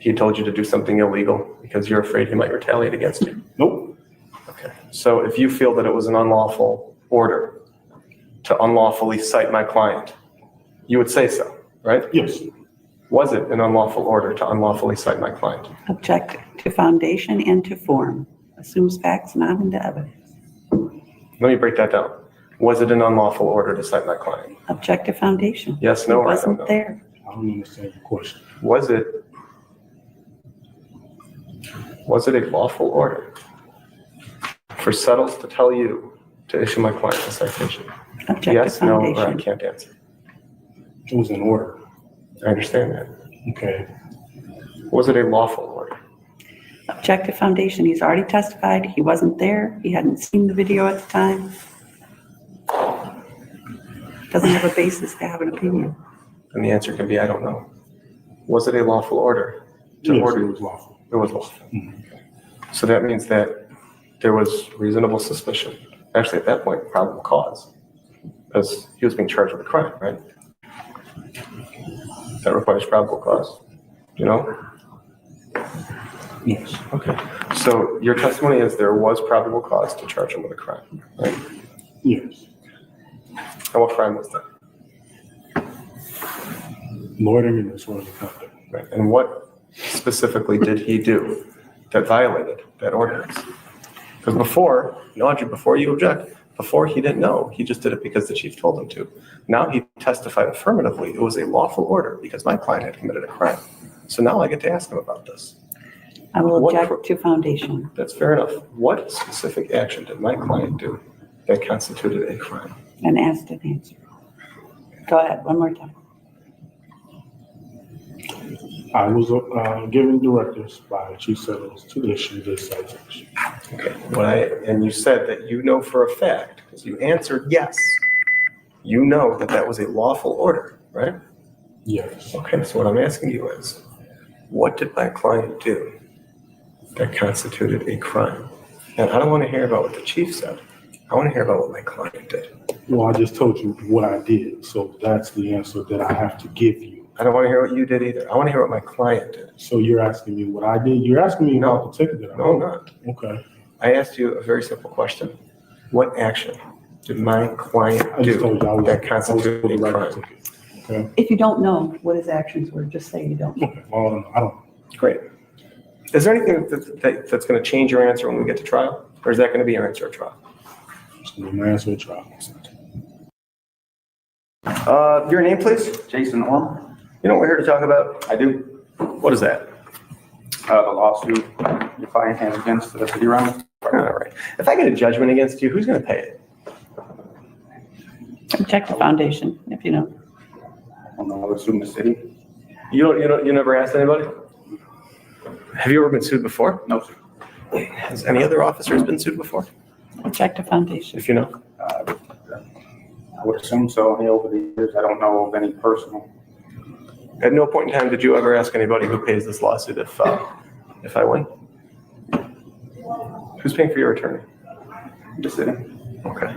he told you to do something illegal because you're afraid he might retaliate against you? Nope. Okay. So if you feel that it was an unlawful order to unlawfully cite my client, you would say so, right? Yes. Was it an unlawful order to unlawfully cite my client? Object to foundation and to form. Assumes facts not into evidence. Let me break that down. Was it an unlawful order to cite my client? Object to foundation. Yes, no, He or I don't wasn't know. there. I don't understand your question. Was it a lawful order for Settles to tell you to issue my client a citation? Object Yes, to no, or I foundation. can't answer. It was an order. I understand that. Okay. Was it a lawful order? Object to foundation. He's already testified. He wasn't there. He hadn't seen the video at the time. Doesn't have a basis to have an opinion. And the answer can be, I don't know. Was it a lawful order to Yes, order? it was lawful. It was lawful. Mhm. So that means that there was reasonable suspicion. Actually, at that point, probable cause, because he was being charged with a crime, right? That requires probable cause, you know? Yes. Okay. So your testimony is there was probable cause to charge him with a crime, right? Yes. And what crime was that? Loitering and disorderly conduct. Right. And what specifically did he do that violated that ordinance? Because before, Audrey, before you object, before he didn't know, he just did it because the chief told him to. Now he testified affirmatively it was a lawful order because my client had committed a crime. So now I get to ask him about this. I will What object to foundation. That's fair enough. What specific action did my client do that constituted a crime? And asked and answered. Go ahead, one more time. I was given directives by Chief Settles to issue this citation. Okay. And you said that you know for a fact, because you answered yes, you know that that was a lawful order, right? Yes. Okay, so what I'm asking you is, what did my client do that constituted a crime? And I don't want to hear about what the chief said. I want to hear about what my client did. Well, I just told you what I did, so that's the answer that I have to give you. I don't want to hear what you did either. I want to hear what my client did. So you're asking me what I did? You're asking me about the ticket that I No, I'm wrote? not. Okay. I asked you a very simple question. What action did my client I just told do you I was. that constituted a crime? Okay. If you don't know what his actions were, just say you don't know. Okay. Well, I don't. Great. Is there anything that's going to change your answer when we get to trial? Or is that going to be your answer at trial? It's gonna be my answer at trial. Your name, please? Jason Orm? You know what we're here to talk about? I do. What is that? The lawsuit your client has against the city round. All right. If I get a judgment against you, who's going to pay it? Check the foundation, if you know. I don't know, I would assume the city. You never asked anybody? Have you ever been sued before? No, sir. Has any other officers been sued before? Check the foundation. If you know. I would assume so. Over the years, I don't know of any personal. At no point in time did you ever ask anybody who pays this lawsuit if I win? Who's paying for your attorney? The city. Okay.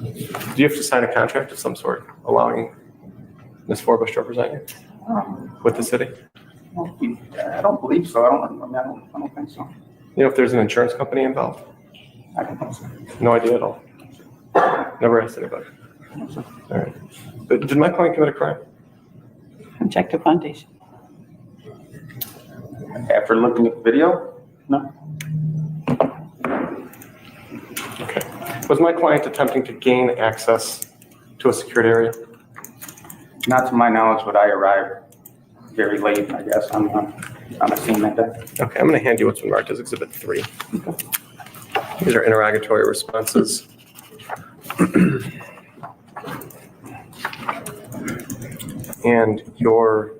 Do you have to sign a contract of some sort allowing Ms. Forbush to represent you with the city? I don't believe so. I don't think so. You know if there's an insurance company involved? I don't know, sir. No idea at all. Never asked anybody. All right. But did my client commit a crime? Check the foundation. After looking at the video, no. Okay. Was my client attempting to gain access to a secured area? Not to my knowledge, but I arrived very late, I guess, on the scene that day. Okay, I'm going to hand you what's been marked as Exhibit 3. These are interrogatory responses. And your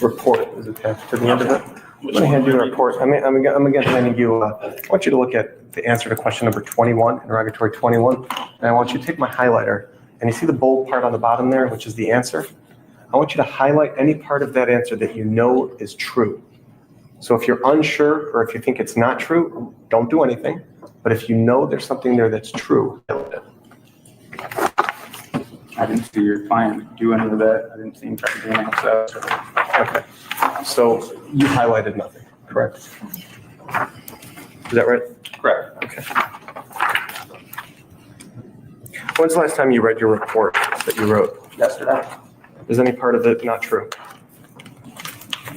report is attached to the end of it. I'm going to hand you the report. I'm again handing you, I want you to look at the answer to question number 21, interrogatory 21. And I want you to take my highlighter, and you see the bold part on the bottom there, which is the answer. I want you to highlight any part of that answer that you know is true. So if you're unsure or if you think it's not true, don't do anything. But if you know there's something there that's true, highlight it. I didn't see your client do any of that. I didn't see him try to gain access. Okay. So you highlighted nothing, correct? Is that right? Correct. Okay. When's the last time you read your report that you wrote? Yesterday. Is any part of it not true?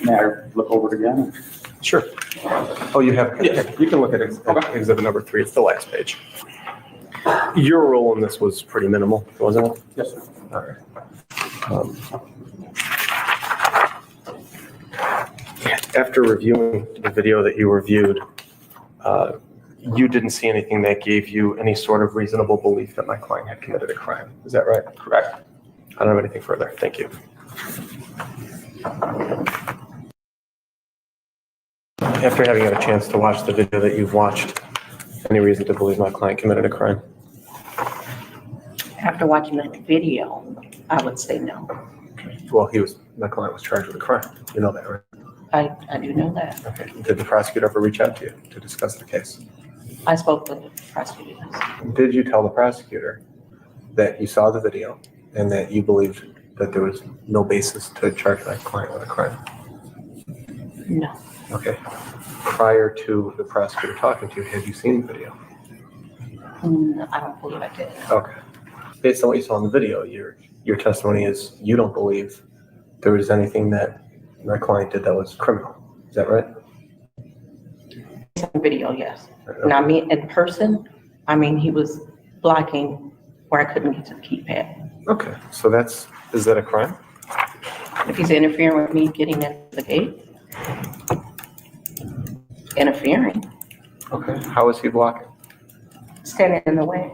May I look over it again? Sure. Oh, you have? Yeah. You can look at exhibit number 3. It's the last page. Your role in this was pretty minimal, wasn't it? Yes, sir. All right. After reviewing the video that you reviewed, you didn't see anything that gave you any sort of reasonable belief that my client had committed a crime. Is that right? Correct. I don't have anything further. Thank you. After having had a chance to watch the video that you've watched, any reason to believe my client committed a crime? After watching that video, I would say no. Well, my client was charged with a crime. You know that, right? I do know that. Okay. Did the prosecutor ever reach out to you to discuss the case? I spoke with the prosecutor. Did you tell the prosecutor that you saw the video and that you believed that there was no basis to charge my client with a crime? No. Okay. Prior to the prosecutor talking to you, had you seen the video? I don't believe I did. Okay. Based on what you saw in the video, your testimony is you don't believe there was anything that my client did that was criminal. Is that right? Video, yes. And I mean, in person, he was blocking where I couldn't get to the keypad. Okay. So is that a crime? If he's interfering with me getting into the gate, interfering, Okay. How is he blocking? standing in the way,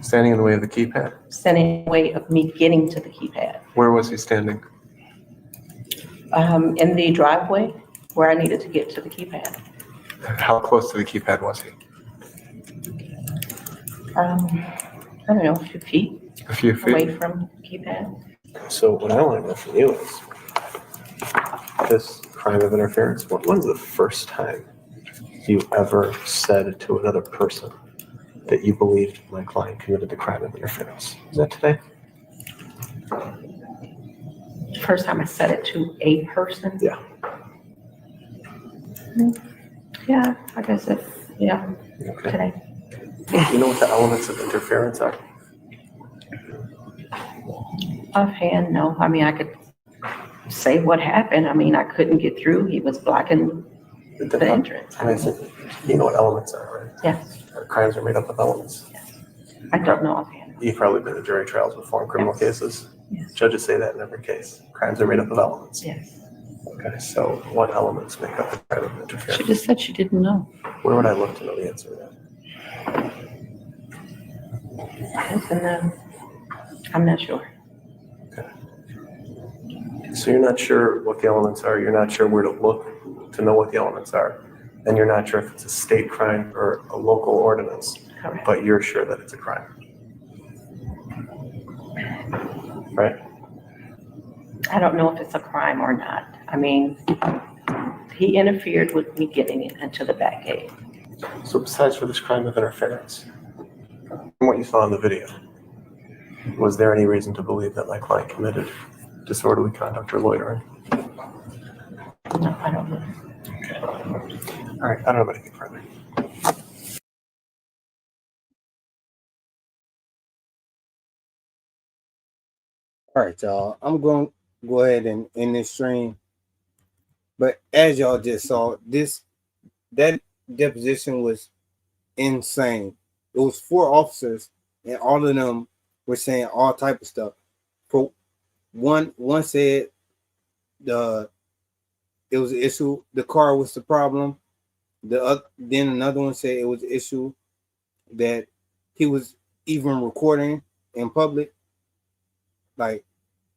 Standing in the way of the keypad? standing in the way of me getting to the keypad. Where was he standing? In the driveway where I needed to get to the keypad. How close to the keypad was he? I don't know, a few feet A few feet. away from the keypad. So what I want to know from you is this crime of interference. When's the first time you ever said to another person that you believed my client committed the crime of interference? Is that today? First time I said it to a person. Yeah. Yeah, I guess yeah, Okay. today. You know what the elements of interference are? Offhand, no. I mean, I could say what happened. I mean, I couldn't get through. He was blocking the entrance. I mean, you know what elements are, right? Yes, Crimes are made up of elements. I don't know offhand. You've probably been to jury trials before in criminal cases. Yes. Judges say that in every case. Crimes are made up of elements. Yes. Okay, so what elements make up the crime of She interference? just said she didn't know. Where would I look to know the answer to that? I'm not sure. So you're not sure what the elements are, you're not sure where to look to know what the elements are, and you're not sure if it's a state crime or a local ordinance, Correct. but you're sure that it's a crime. Right? I don't know if it's a crime or not. I mean, he interfered with me getting into the back gate. So besides for this crime of interference, from what you saw in the video, was there any reason to believe that my client committed disorderly conduct or loitering? No, I don't know. Okay. All right, I don't have anything further. All right, y'all. I'm going to go ahead and end this stream. But as y'all just saw, that deposition was insane. It was 4 officers, and all of them were saying all type of stuff. For one said it was an issue. The car was the problem. Then another one said it was an issue that he was even recording in public. Like,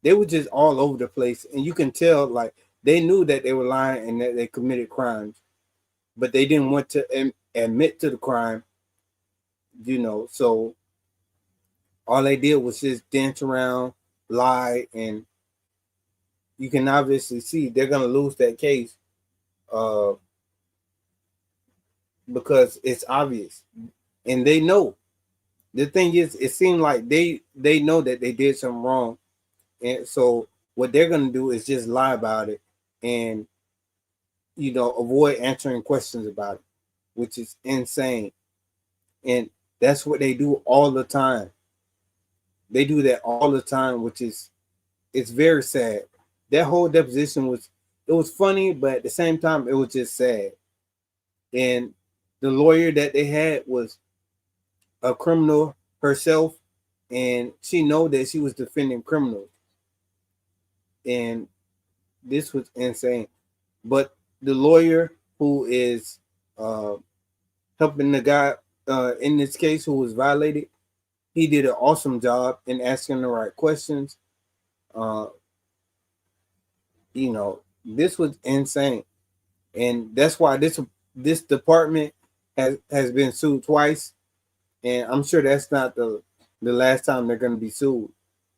they were just all over the place, and you can tell, like, they knew that they were lying and that they committed crimes, but they didn't want to admit to the crime, so all they did was just dance around, lie, and you can obviously see they're going to lose that case because it's obvious, and they know. The thing is, it seemed like they know that they did something wrong, and so what they're going to do is just lie about it and avoid answering questions about it, which is insane. And that's what they do all the time. They do that all the time, which is, it's very sad. That whole deposition was funny, but at the same time, it was just sad. And the lawyer that they had was a criminal herself, and she know that she was defending criminals. And this was insane. But the lawyer who is helping the guy in this case who was violated, he did an awesome job in asking the right questions. This was insane, and that's why this department has been sued twice, and I'm sure that's not the last time they're going to be sued,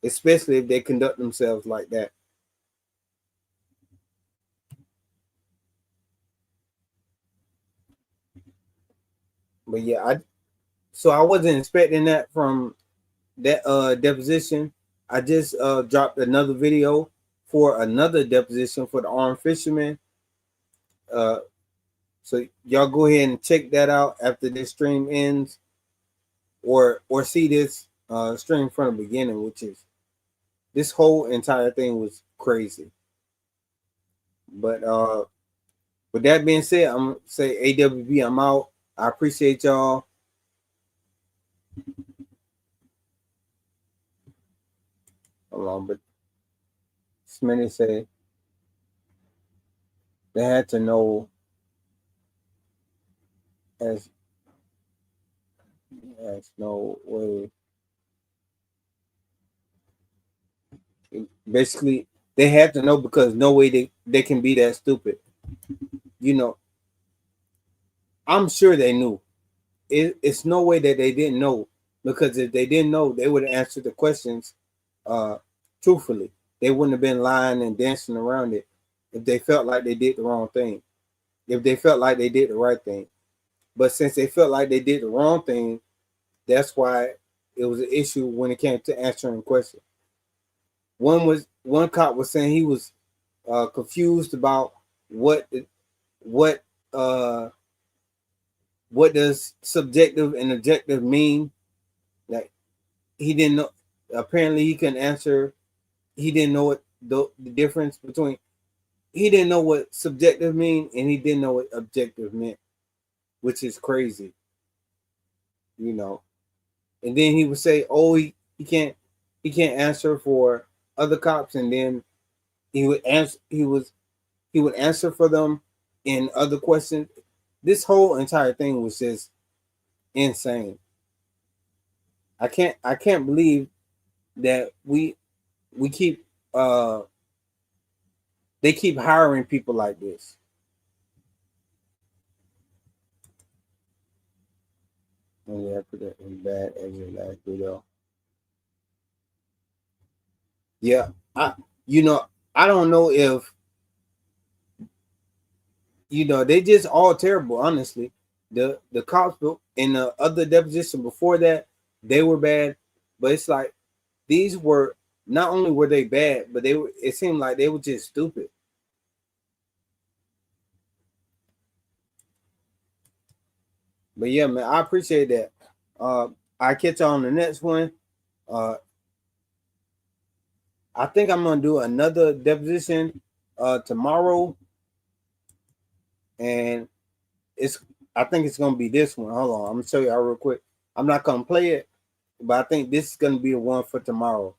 especially if they conduct themselves like that. But yeah, I wasn't expecting that from that deposition. I just dropped another video for another deposition for the armed fisherman. So y'all go ahead and check that out after this stream ends, or see this stream from the beginning, which is this whole entire thing was crazy. But with that being said, I'm gonna say AWB, I'm out. I appreciate y'all. Hold on, but Smitty said they had to know as no way. Basically, they had to know because no way they can be that stupid. I'm sure they knew. It's no way that they didn't know, because if they didn't know, they would have answered the questions truthfully. They wouldn't have been lying and dancing around it if they felt like they did the wrong thing, if they felt like they did the right thing. But since they felt like they did the wrong thing, that's why it was an issue when it came to answering questions. One cop was saying he was confused about what what does subjective and objective mean? Like he didn't know. Apparently, he couldn't answer. He didn't know what the difference between. He didn't know what subjective mean, and he didn't know what objective meant, which is crazy. You know. And then he would say, "Oh, he can't answer for other cops," and then he would answer. He would answer for them in other questions. This whole entire thing was just insane. I can't believe that we keep they keep hiring people like this. Oh yeah, I put that in bad as your last video. Yeah, I don't know if they just all terrible, honestly. The cops in the other deposition before that, they were bad, but it's like these were not only were they bad, but it seemed like they were just stupid. But yeah, man, I appreciate that. I catch y'all on the next one. I think I'm gonna do another deposition tomorrow, and I think it's gonna be this one. Hold on, I'm gonna show you all real quick. I'm not gonna play it, but I think this is gonna be the one for tomorrow.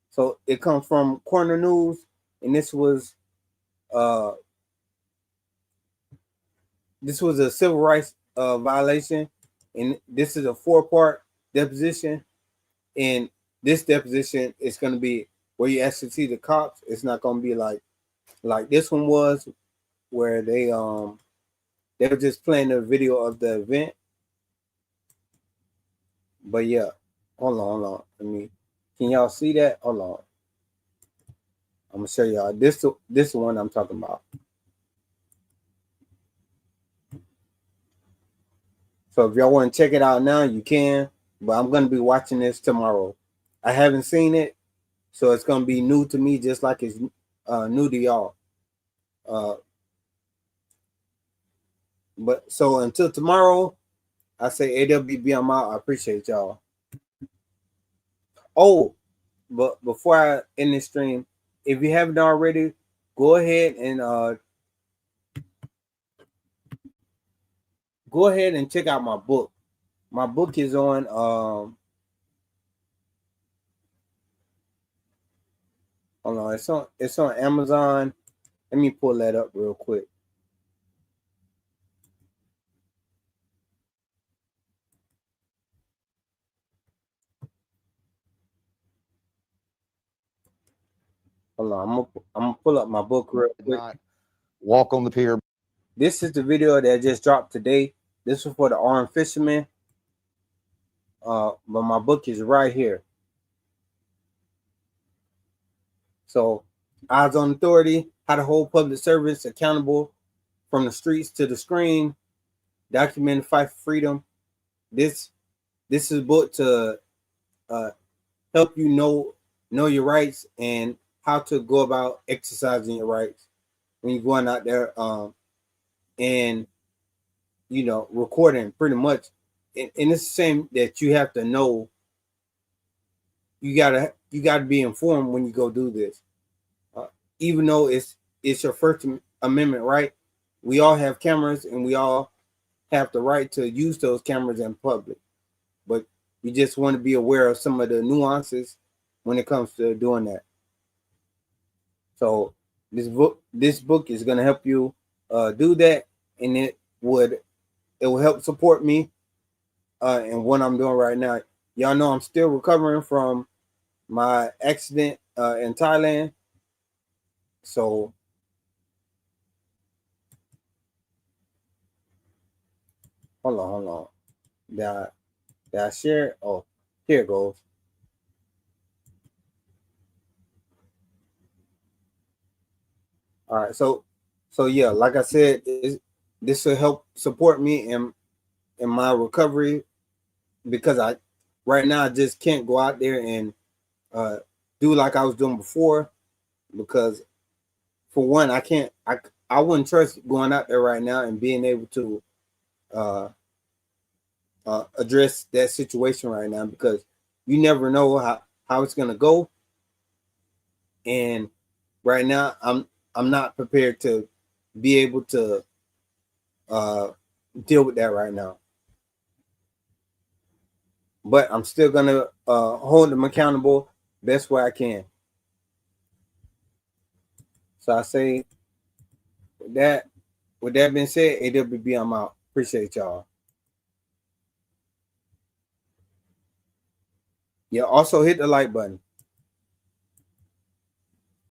So it comes from Corner News, and this was a civil rights violation, and this is a 4-part deposition. And this deposition is going to be where you actually see the cops. It's not going to be like this one was, where they were just playing the video of the event. But yeah, hold on. Can y'all see that? Hold on. I'm gonna show y'all this one I'm talking about. So if y'all want to check it out now, you can. But I'm gonna be watching this tomorrow. I haven't seen it, so it's gonna be new to me, just like it's new to y'all. But so until tomorrow, I say AWB, I'm out. I appreciate y'all. Oh, but before I end this stream, if you haven't already, go ahead and check out my book. My book is on hold on, it's on Amazon. Let me pull that up real quick. Hold on, I'm gonna pull up my book real quick. Walk on the pier. This is the video that just dropped today. This was for the armed fishermen. But my book is right here. So, Eyes on Authority: How to Hold Public Servants Accountable from the Streets to the Screen. Document the Fight for Freedom. This is a book to help you know your rights and how to go about exercising your rights when you're going out there and recording pretty much. And it's the same that you have to know. You gotta be informed when you go do this. Even though it's your First Amendment right, we all have cameras and we all have the right to use those cameras in public. But you just want to be aware of some of the nuances when it comes to doing that. So this book is going to help you do that, and it will help support me in what I'm doing right now. Y'all know I'm still recovering from my accident in Thailand. So hold on. Did I share it? Oh, here it goes. All right, so yeah, like I said, this will help support me in my recovery, because right now I just can't go out there and do like I was doing before, because for one, I wouldn't trust going out there right now and being able to address that situation right now, because you never know how it's gonna go. And right now, I'm not prepared to be able to deal with that right now. But I'm still gonna hold them accountable best way I can. So I say, with that being said, AWB, I'm out. Appreciate y'all. Yeah, also hit the like button.